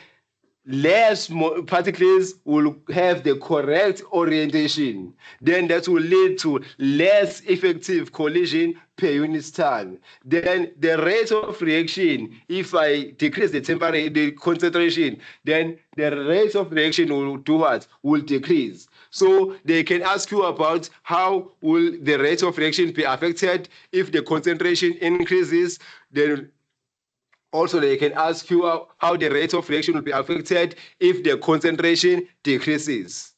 less particles will have the correct orientation. Then that will lead to less effective collision per unit time. Then the rate of reaction, if I decrease the temperature, the concentration, then the rate of reaction will do what? Will decrease. So they can ask you about how will the rate of reaction be affected if the concentration increases. Then also, they can ask you how the rate of reaction will be affected if the concentration decreases.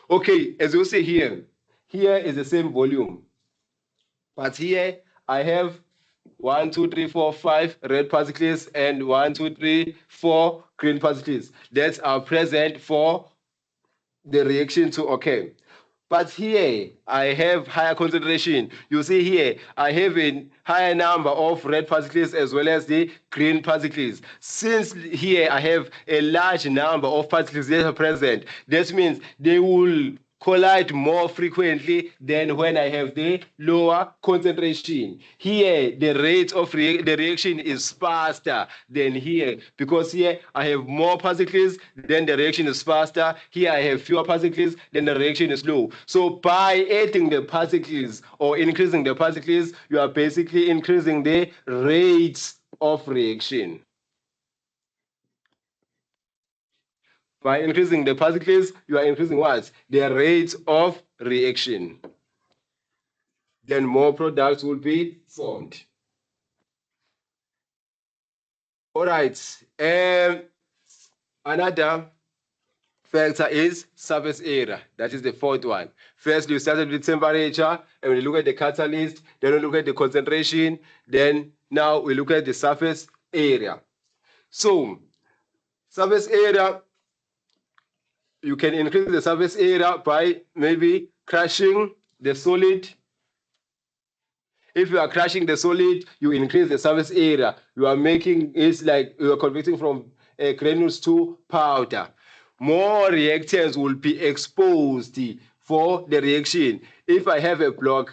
Okay, as you see here, here is the same volume. But here I have 1, 2, 3, 4, 5 red particles and 1, 2, 3, 4 green particles that are present for the reaction to occur. But here I have higher concentration. You see here, I have a higher number of red particles as well as the green particles. Since here I have a large number of particles that are present, that means they will collide more frequently than when I have the lower concentration. Here, the rate of the reaction is faster than here because here I have more particles, then the reaction is faster. Here I have fewer particles, then the reaction is low. So by adding the particles or increasing the particles, you are basically increasing the rates of reaction. By increasing the particles, you are increasing what? The rate of reaction. Then more products will be formed. All right. Another factor is surface area. That is the fourth one. First, you started with temperature, and we look at the catalyst, then we look at the concentration, then now we look at the surface area. So, surface area, you can increase the surface area by maybe crushing the solid. If you are crushing the solid, you increase the surface area. You are making it like you are converting from granules to powder. More reactants will be exposed for the reaction. If I have a block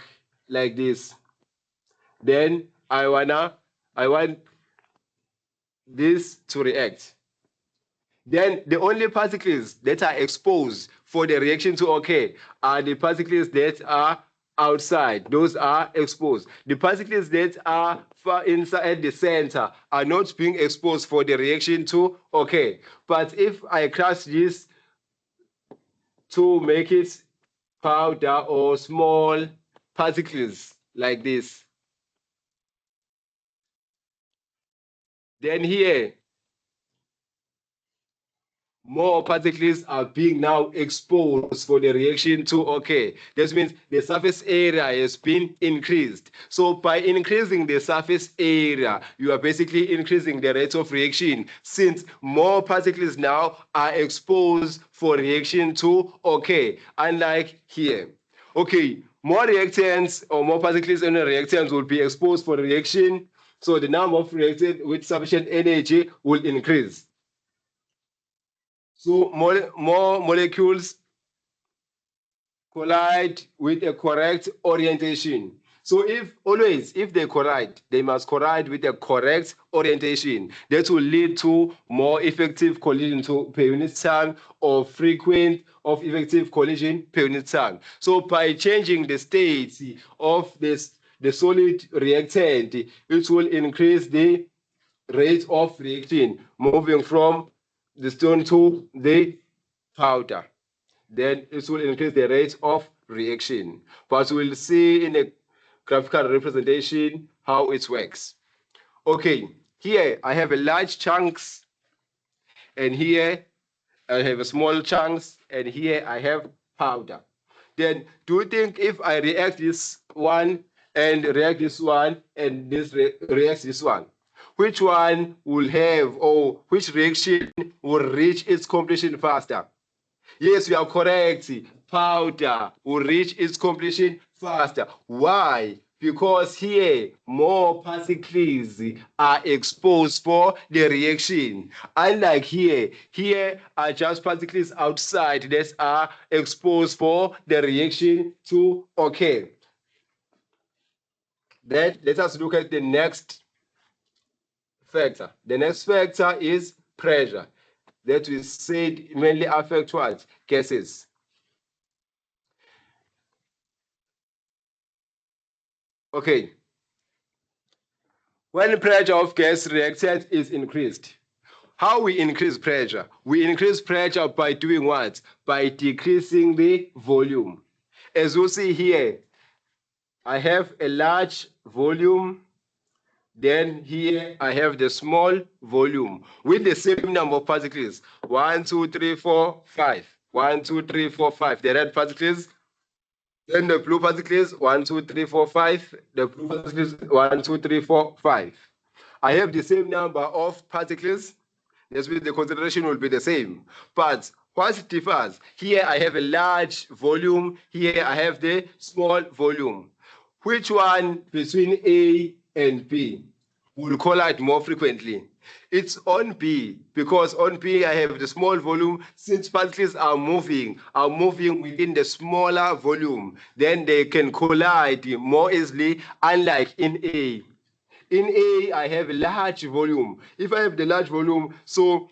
like this, then I want this to react. Then the only particles that are exposed for the reaction to occur are the particles that are outside. Those are exposed. The particles that are far inside the center are not being exposed for the reaction to occur. But if I crush this to make it powder or small particles like this, then here more particles are being now exposed for the reaction to occur. This means the surface area has been increased. So by increasing the surface area, you are basically increasing the rate of reaction, since more particles now are exposed for reaction to occur, unlike here. Okay, more reactants or more particles in the reactants will be exposed for reaction. So the number of reactants with sufficient energy will increase. So more molecules collide with a correct orientation. So if they collide, they must collide with a correct orientation. That will lead to more effective collision per unit time, or frequent of effective collision per unit time. So by changing the state of the solid reactant, it will increase the rate of reaction, moving from the stone to the powder. Then it will increase the rate of reaction. But we'll see in a graphical representation how it works. Okay, here I have a large chunks, and here I have a small chunks, and here I have powder. Then do you think if I react this one and react this one and this reacts this one, which one will have, or which reaction will reach its completion faster? Yes, you are correct. Powder will reach its completion faster. Why? Because here more particles are exposed for the reaction. Unlike here are just particles outside that are exposed for the reaction to occur. Then let us look at the next factor. The next factor is pressure, that we said mainly affect what? Gases. Okay. When pressure of gas reactant is increased, how we increase pressure? We increase pressure by doing what? By decreasing the volume. As you see here, I have a large volume. Then here I have the small volume with the same number of particles. 1, 2, 3, 4, 5. 1, 2, 3, 4, 5. The red particles. Then the blue particles. 1, 2, 3, 4, 5. The blue particles. 1, 2, 3, 4, 5. I have the same number of particles. That means the concentration will be the same. But what differs? Here I have a large volume. Here I have the small volume. Which one between A and B will collide more frequently? It's on B, because on B I have the small volume. Since particles are moving within the smaller volume, then they can collide more easily, unlike in A. In A, I have a large volume. If I have the large volume, so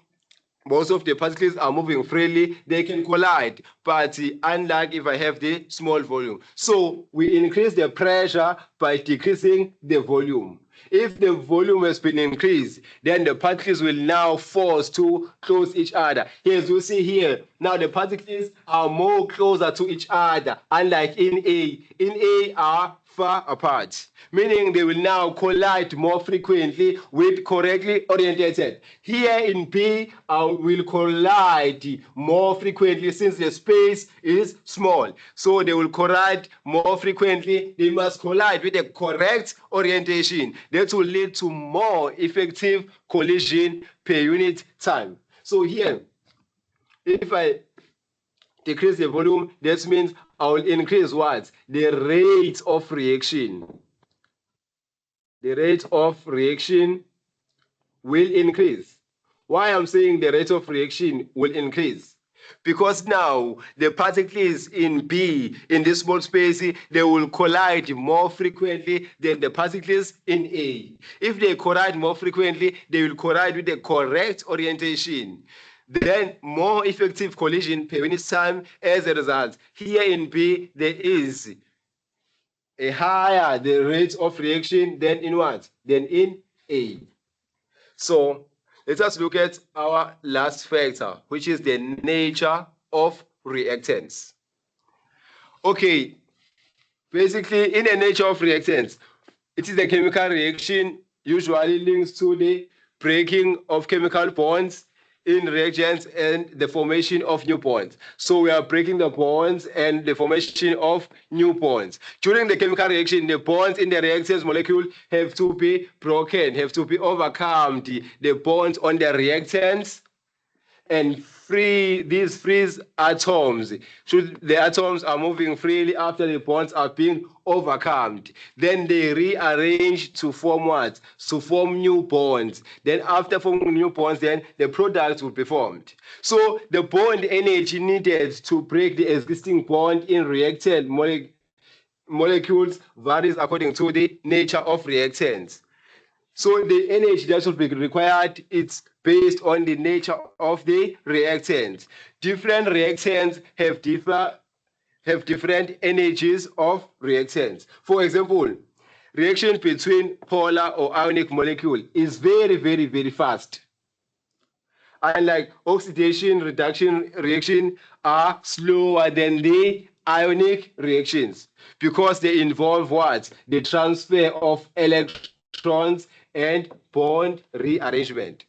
most of the particles are moving freely, they can collide, but unlike if I have the small volume. So we increase the pressure by decreasing the volume. If the volume has been increased, then the particles will now force to close each other. As you see here, now the particles are more closer to each other, unlike in A. In A are far apart, meaning they will now collide more frequently with correctly orientated. Here in B, will collide more frequently since the space is small. So they will collide more frequently. They must collide with the correct orientation. That will lead to more effective collision per unit time. So here, if I decrease the volume, that means I will increase what? The rate of reaction. The rate of reaction will increase. Why I'm saying the rate of reaction will increase? Because now the particles in B, in this small space, they will collide more frequently than the particles in A. If they collide more frequently, they will collide with the correct orientation. Then more effective collision per unit time as a result. Here in B, there is a higher the rate of reaction than in what? Than in A. So let us look at our last factor, which is the nature of reactants. Okay, basically in the nature of reactants, it is the chemical reaction usually links to the breaking of chemical bonds in reactions and the formation of new bonds. So we are breaking the bonds and the formation of new bonds. During the chemical reaction, the bonds in the reactants molecule have to be broken, have to be overcome. The bonds on the reactants and free these free atoms. Should the atoms are moving freely after the bonds are being overcome, then they rearrange to form what? To form new bonds. Then after forming new bonds, then the product will be formed. So the bond energy needed to break the existing bond in reactant molecules varies according to the nature of reactants. So the energy that will be required, it's based on the nature of the reactant. Different reactants have different energies of reactants. For example, reaction between polar or ionic molecule is very, very, very fast. Unlike oxidation reduction reaction are slower than the ionic reactions because they involve what? The transfer of electrons and bond rearrangement.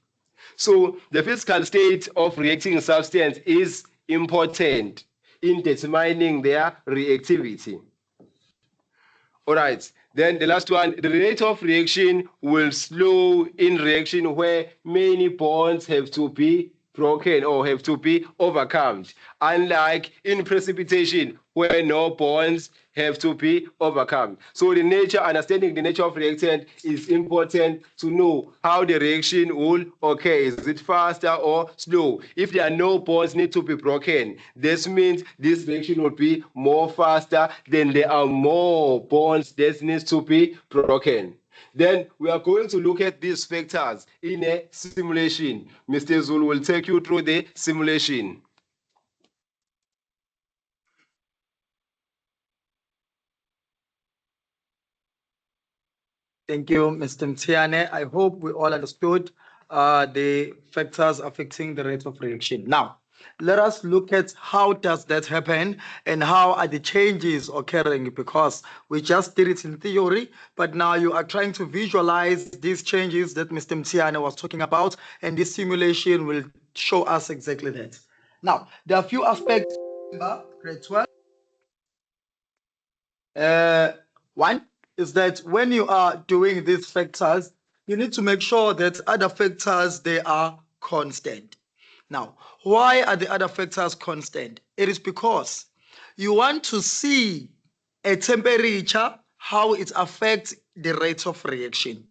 So the physical state of reacting substance is important in determining their reactivity. All right, then the last one, the rate of reaction will slow in reaction where many bonds have to be broken or have to be overcome, unlike in precipitation where no bonds have to be overcome. So understanding the nature of reactant is important to know how the reaction will occur. Is it faster or slow? If there are no bonds need to be broken, this means this reaction will be more faster than there are more bonds that needs to be broken. Then we are going to look at these factors in a simulation. Mr. Zulu will take you through the simulation. Thank you, Mr. Mtiane. I hope we all understood the factors affecting the rate of reaction. Now, let us look at how does that happen and how are the changes occurring, because we just did it in theory, but now you are trying to visualize these changes that Mr. Mtiane was talking about, and this simulation will show us exactly that. Now, there are a few aspects. Grade 12. One is that when you are doing these factors, you need to make sure that other factors, they are constant. Now, why are the other factors constant? It is because you want to see a temperature, how it affects the rate of reaction.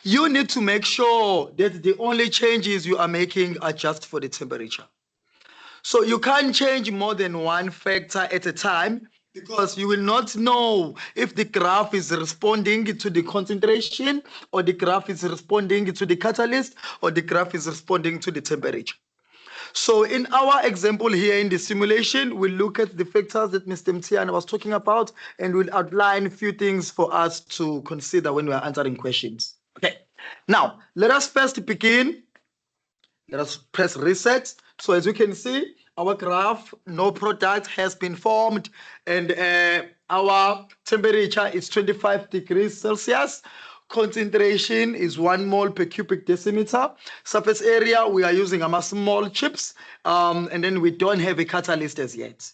You need to make sure that the only changes you are making are just for the temperature. So you can't change more than one factor at a time, because you will not know if the graph is responding to the concentration, or the graph is responding to the catalyst, or the graph is responding to the temperature. So in our example here in the simulation, we'll look at the factors that Mr. Mtiane was talking about, and we'll outline a few things for us to consider when we are answering questions. Okay, now let us first begin. Let us press reset. So as you can see, our graph, no product has been formed, and our temperature is 25 degrees Celsius. Concentration is 1 mole per cubic decimeter. Surface area, we are using small chips, and then we don't have a catalyst as yet.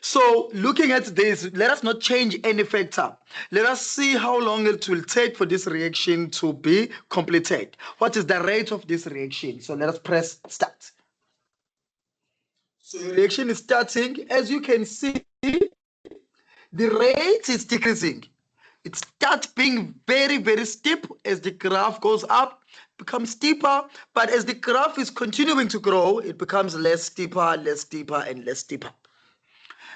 So looking at this, let us not change any factor. Let us see how long it will take for this reaction to be completed. What is the rate of this reaction? So let us press start. So the reaction is starting. As you can see, the rate is decreasing. It starts being very, very steep as the graph goes up, becomes steeper, but as the graph is continuing to grow, it becomes less steeper, and less steeper.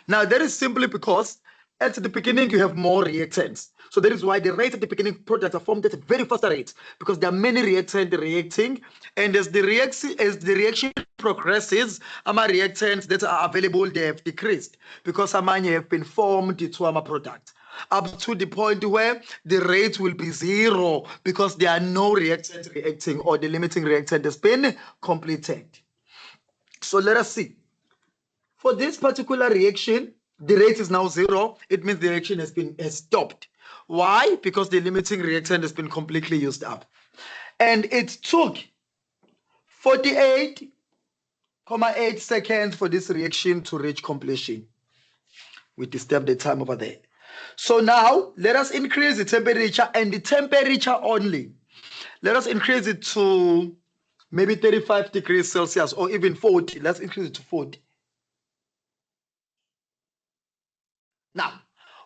Now, that is simply because at the beginning, you have more reactants. So that is why the rate at the beginning products are formed at a very fast rate, because there are many reactants reacting. And as the reaction progresses, reactants that are available, they have decreased because amanye have been formed to product. up to the point where the rate will be 0 because there are no reactants reacting or the limiting reactant has been completed. So let us see. For this particular reaction, the rate is now 0. It means the reaction has stopped. Why? Because the limiting reactant has been completely used up. And it took 48.8 seconds for this reaction to reach completion. We disturbed the time over there. So now let us increase the temperature, and the temperature only. Let us increase it to maybe 35 degrees Celsius or even 40. Let's increase it to 40. Now,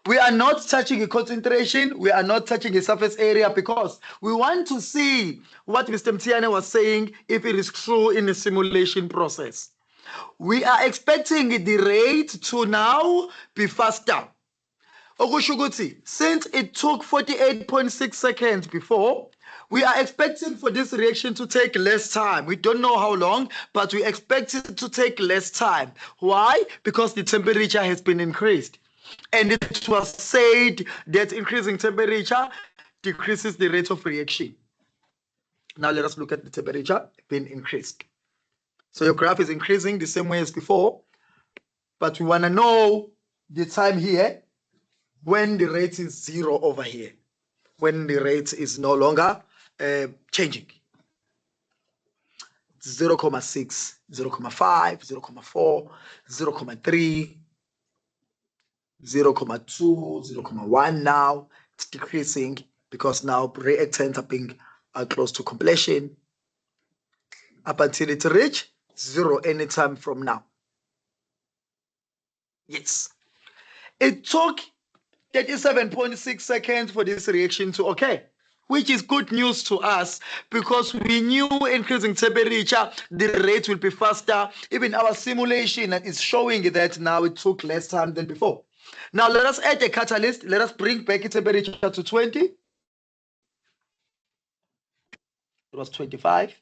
we are not touching a concentration. We are not touching a surface area because we want to see what Mr. Mtiane was saying if it is true in the simulation process. We are expecting the rate to now be faster. Since it took 48.6 seconds before, we are expecting for this reaction to take less time. We don't know how long, but we expect it to take less time. Why? Because the temperature has been increased. And it was said that increasing temperature decreases the rate of reaction. Now let us look at the temperature being increased. So your graph is increasing the same way as before, but we want to know the time here when the rate is 0 over here, when the rate is no longer changing. 0.6, 0.5, 0.4, 0.3, 0.2, 0.1 now. It's decreasing because now reactants are being close to completion up until it reach 0 anytime from now. Yes. It took 37.6 seconds for this reaction to occur, which is good news to us because we knew increasing temperature, the rate will be faster. Even our simulation is showing that now it took less time than before. Now let us add a catalyst. Let us bring back the temperature to 20. It was 25.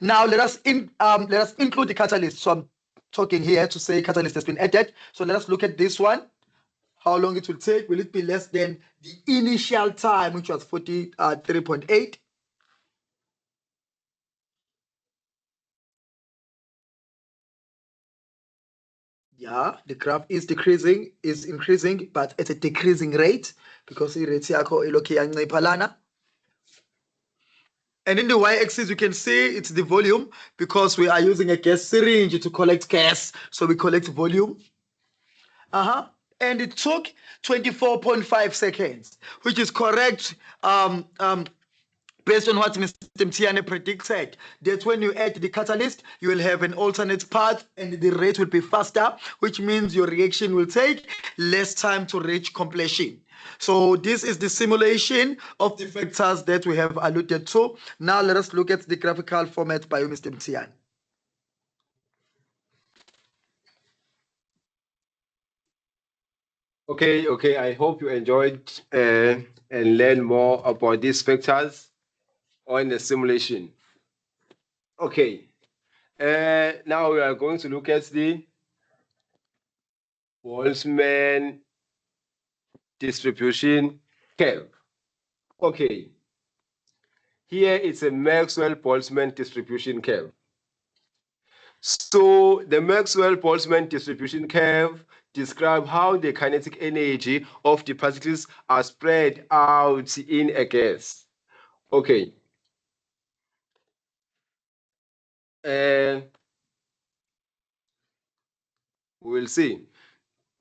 Now let us include the catalyst. So I'm talking here to say catalyst has been added. So let us look at this one. How long it will take? Will it be less than the initial time, which was 43.8? Yeah, the graph is increasing, but at a decreasing rate because irate yakho ilokhu yanciphalana. And in the y-axis, you can see it's the volume because we are using a gas syringe to collect gas. So we collect volume. And it took 24.5 seconds, which is correct based on what Mr. Mtiane predicted, that when you add the catalyst, you will have an alternate path and the rate will be faster, which means your reaction will take less time to reach completion. So this is the simulation of the factors that we have alluded to. Now let us look at the graphical format by Mr. Mtiane. Okay. I hope you enjoyed and learn more about these factors on the simulation. Okay. Now we are going to look at the Boltzmann distribution curve. Okay. Here it's a Maxwell-Boltzmann distribution curve. So the Maxwell-Boltzmann distribution curve describes how the kinetic energy of the particles are spread out in a gas. Okay. We'll see.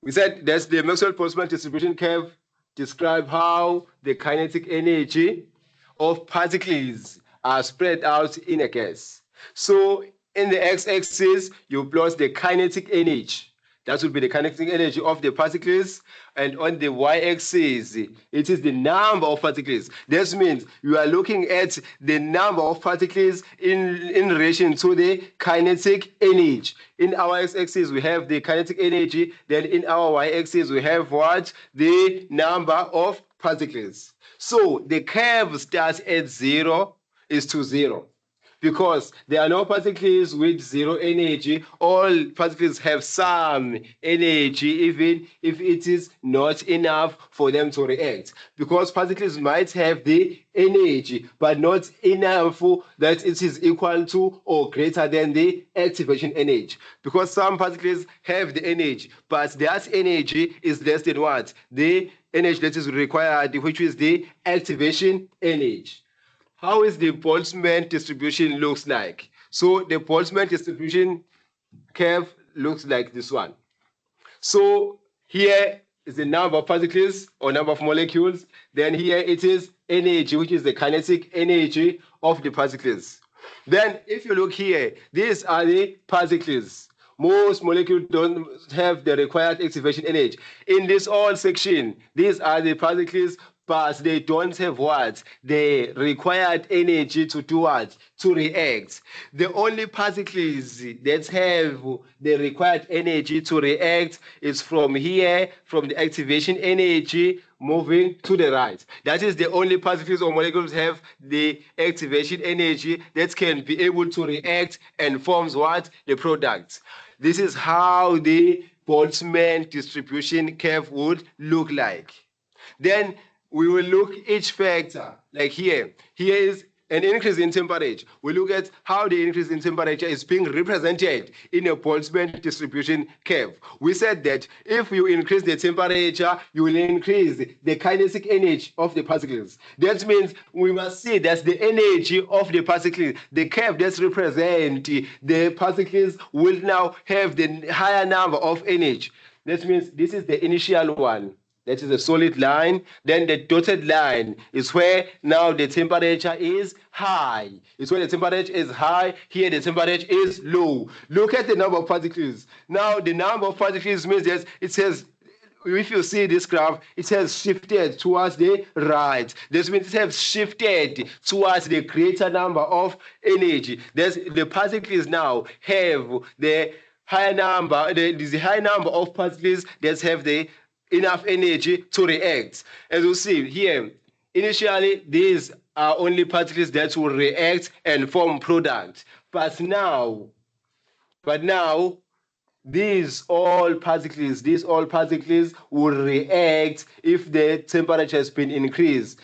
We said that's the Maxwell-Boltzmann distribution curve describe how the kinetic energy of particles are spread out in a gas. So in the x-axis, you plot the kinetic energy. That would be the kinetic energy of the particles. And on the y-axis, it is the number of particles. This means you are looking at the number of particles in relation to the kinetic energy. In our x-axis, we have the kinetic energy. Then in our y-axis, we have what? The number of particles. So the curve starts at 0 is to 0. because there are no particles with zero energy. All particles have some energy, even if it is not enough for them to react. Because particles might have the energy, but not enough that it is equal to or greater than the activation energy. Because some particles have the energy, but that energy is less than what? The energy that is required, which is the activation energy. How is the Boltzmann distribution looks like? So the Boltzmann distribution curve looks like this one. So here is the number of particles or number of molecules. Then here it is energy, which is the kinetic energy of the particles. Then if you look here, these are the particles. Most molecules don't have the required activation energy. In this all section, these are the particles, but they don't have what? The required energy to do what? To react. The only particles that have the required energy to react is from here, from the activation energy moving to the right. That is the only particles or molecules have the activation energy that can be able to react and forms what? The product. This is how the Boltzmann distribution curve would look like. Then we will look each factor, like here. Here is an increase in temperature. We look at how the increase in temperature is being represented in a Boltzmann distribution curve. We said that if you increase the temperature, you will increase the kinetic energy of the particles. That means we must see that the energy of the particles, the curve that represents the particles, will now have the higher number of energy. That means this is the initial one. That is a solid line. Then the dotted line is where now the temperature is high. It's where the temperature is high. Here the temperature is low. Look at the number of particles. Now the number of particles means that it says, if you see this graph, it has shifted towards the right. This means it has shifted towards the greater number of energy. The particles now have the higher number, the high number of particles that have the enough energy to react. As you see here, initially these are only particles that will react and form product. But now these all particles will react if the temperature has been increased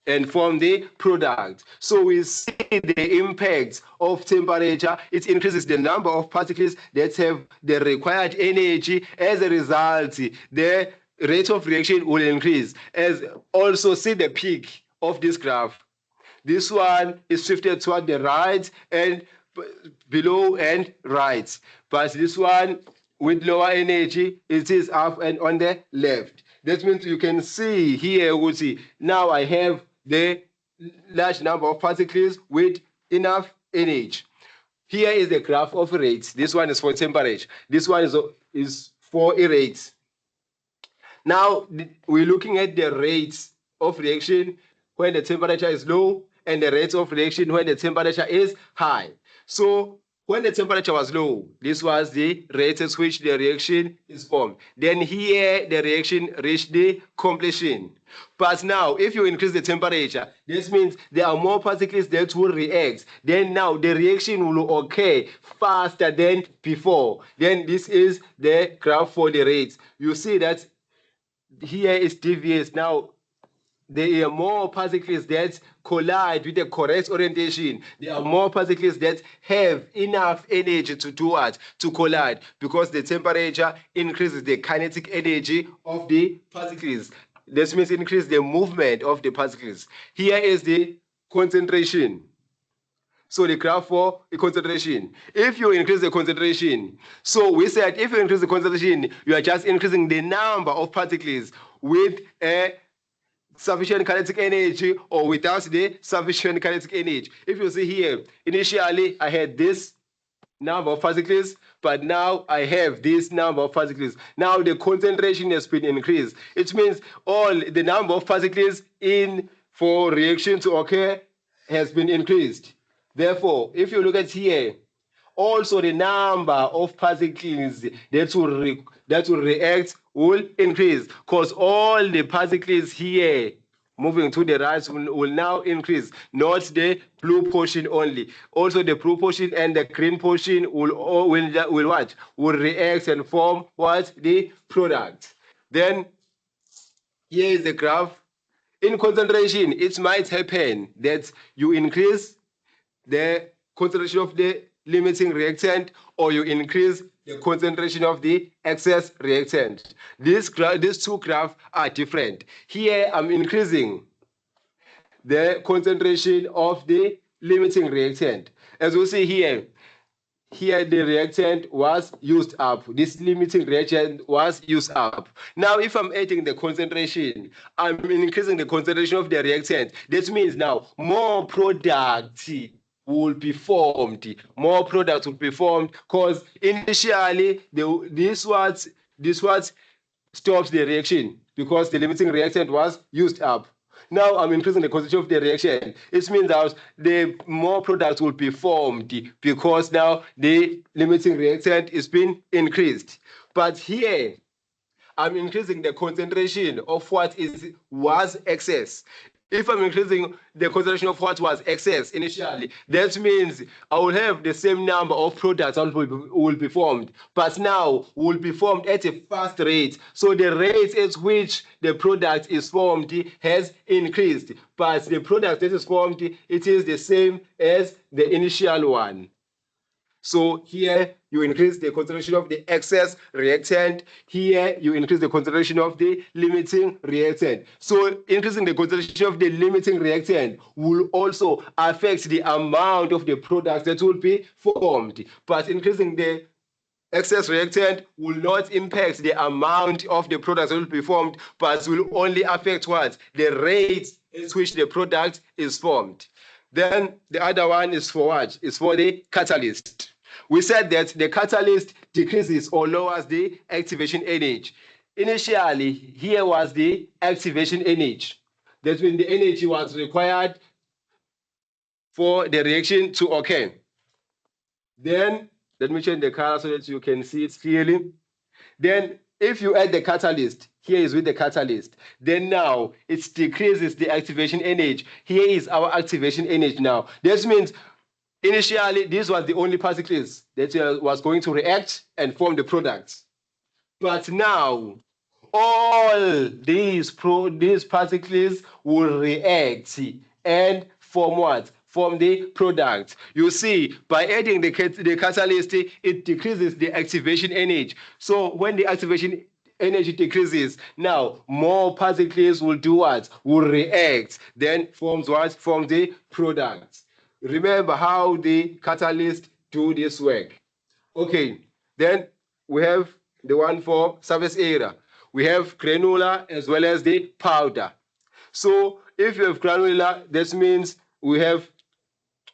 and form the product. So we see the impact of temperature. It increases the number of particles that have the required energy. As a result, the rate of reaction will increase. As also see the peak of this graph. This one is shifted toward the right and below and right. But this one with lower energy, it is up and on the left. That means you can see here, we see now I have the large number of particles with enough energy. Here is the graph of rates. This one is for temperature. This one is for rates. Now we're looking at the rates of reaction when the temperature is low and the rates of reaction when the temperature is high. So when the temperature was low, this was the rate at which the reaction is formed. Then here the reaction reached the completion. But now if you increase the temperature, this means there are more particles that will react. Then now the reaction will occur faster than before. Then this is the graph for the rates. You see that here is devious. Now there are more particles that collide with the correct orientation. There are more particles that have enough energy to do what? To collide, because the temperature increases the kinetic energy of the particles. This means increase the movement of the particles. Here is the concentration. So the graph for the concentration. If you increase the concentration, so we said if you increase the concentration, you are just increasing the number of particles with a sufficient kinetic energy or without the sufficient kinetic energy. If you see here, initially I had this number of particles, but now I have this number of particles. Now the concentration has been increased. It means all the number of particles in for reaction to occur has been increased. Therefore, if you look at here, also the number of particles that will react will increase, because all the particles here moving to the right will now increase, not the blue portion only. Also the blue portion and the green portion will what? Will react and form what? The product. Then here is the graph. In concentration, it might happen that you increase the concentration of the limiting reactant or you increase the concentration of the excess reactant. These two graphs are different. Here I'm increasing the concentration of the limiting reactant. As we see here the reactant was used up. This limiting reactant was used up. Now, if I'm adding the concentration, I'm increasing the concentration of the reactant. That means now more product will be formed. More products will be formed because initially this was stops the reaction because the limiting reactant was used up. Now I'm increasing the concentration of the reaction. It means that the more products will be formed because now the limiting reactant is being increased. But here, I'm increasing the concentration of what was excess. If I'm increasing the concentration of what was excess initially, that means I will have the same number of products that will be formed, but now will be formed at a fast rate. So the rate at which the product is formed has increased, but the product that is formed, it is the same as the initial one. So here you increase the concentration of the excess reactant. Here you increase the concentration of the limiting reactant. So increasing the concentration of the limiting reactant will also affect the amount of the products that will be formed. But increasing the excess reactant will not impact the amount of the products that will be formed, but will only affect what? The rate at which the product is formed. Then the other one is for what? It's for the catalyst. We said that the catalyst decreases or lowers the activation energy. Initially, here was the activation energy. That means the energy was required for the reaction to occur. Then, let me change the color so that you can see it clearly. Then, if you add the catalyst, here is with the catalyst, then now it decreases the activation energy. Here is our activation energy now. This means initially this was the only particles that was going to react and form the products. But now all these particles will react and form what? Form the product. You see, by adding the catalyst, it decreases the activation energy. So when the activation energy decreases, now more particles will do what? Will react, then forms what? Form the product. Remember how the catalyst do this work. Okay, then we have the one for surface area. We have granular as well as the powder. So if you have granular, that means we have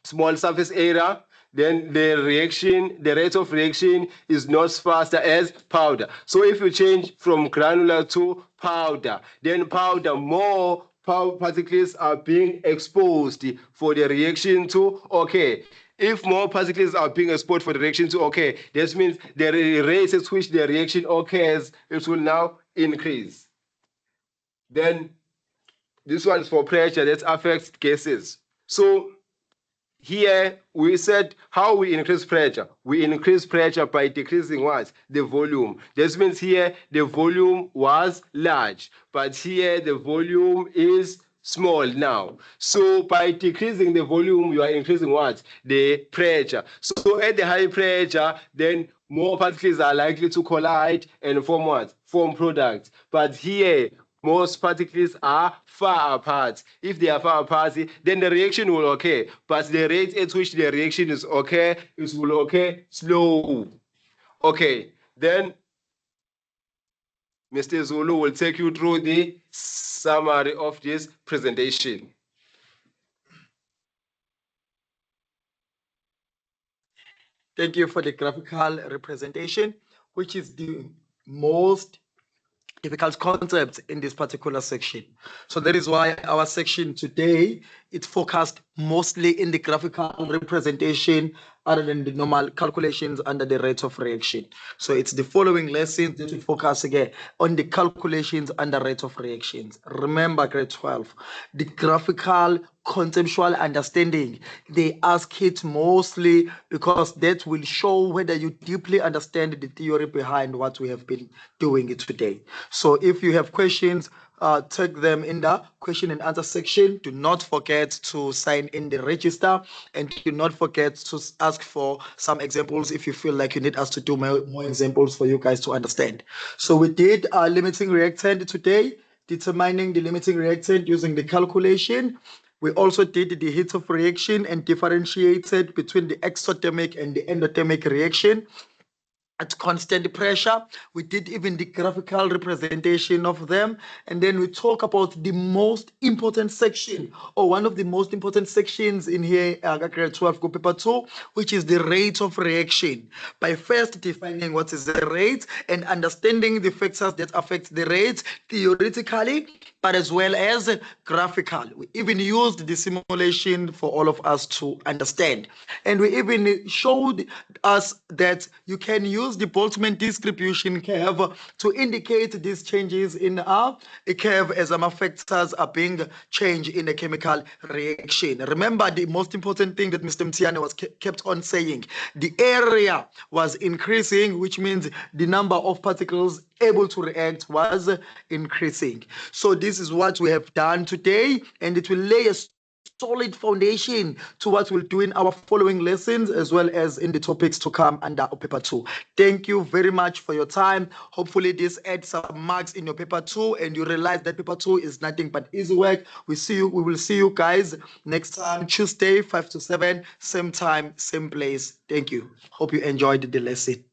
small surface area, then the rate of reaction is not as fast as powder. So if you change from granular to powder, then powder, more particles are being exposed for the reaction to occur. If more particles are being exposed for the reaction to occur, this means the rate at which the reaction occurs, it will now increase. Then this one is for pressure that affects gases. So here we said how we increase pressure. We increase pressure by decreasing what? The volume. This means here the volume was large, but here the volume is small now. So by decreasing the volume, you are increasing what? The pressure. So at the high pressure, then more particles are likely to collide and form what? Form products. But here, most particles are far apart. If they are far apart, then the reaction will occur. But the rate at which the reaction is occur, it will occur slow. Okay, then Mr. Zulu will take you through the summary of this presentation. Thank you for the graphical representation, which is the most difficult concept in this particular section. So that is why our section today is focused mostly in the graphical representation other than the normal calculations under the rate of reaction. So it's the following lessons that we focus again on the calculations under rate of reactions. Remember, grade 12, the graphical conceptual understanding, they ask it mostly because that will show whether you deeply understand the theory behind what we have been doing today. So if you have questions, take them in the question and answer section. Do not forget to sign in the register, and do not forget to ask for some examples if you feel like you need us to do more examples for you guys to understand. So we did our limiting reactant today, determining the limiting reactant using the calculation. We also did the heat of reaction and differentiated between the exothermic and the endothermic reaction at constant pressure. We did even the graphical representation of them. And then we talk about the most important section, or one of the most important sections in here, grade 12, go paper 2, which is the rate of reaction. By first defining what is the rate and understanding the factors that affect the rate theoretically, but as well as graphical. We even used the simulation for all of us to understand. And we even showed us that you can use the Boltzmann distribution curve to indicate these changes in a curve as factors are being changed in a chemical reaction. Remember, the most important thing that Mr. Mtiane was kept on saying, the area was increasing, which means the number of particles able to react was increasing. So this is what we have done today, and it will lay a solid foundation to what we'll do in our following lessons, as well as in the topics to come under paper 2. Thank you very much for your time. Hopefully this adds some marks in your paper 2, and you realize that paper 2 is nothing but easy work. We will see you guys next time, Tuesday, 5 to 7, same time, same place. Thank you. Hope you enjoyed the lesson.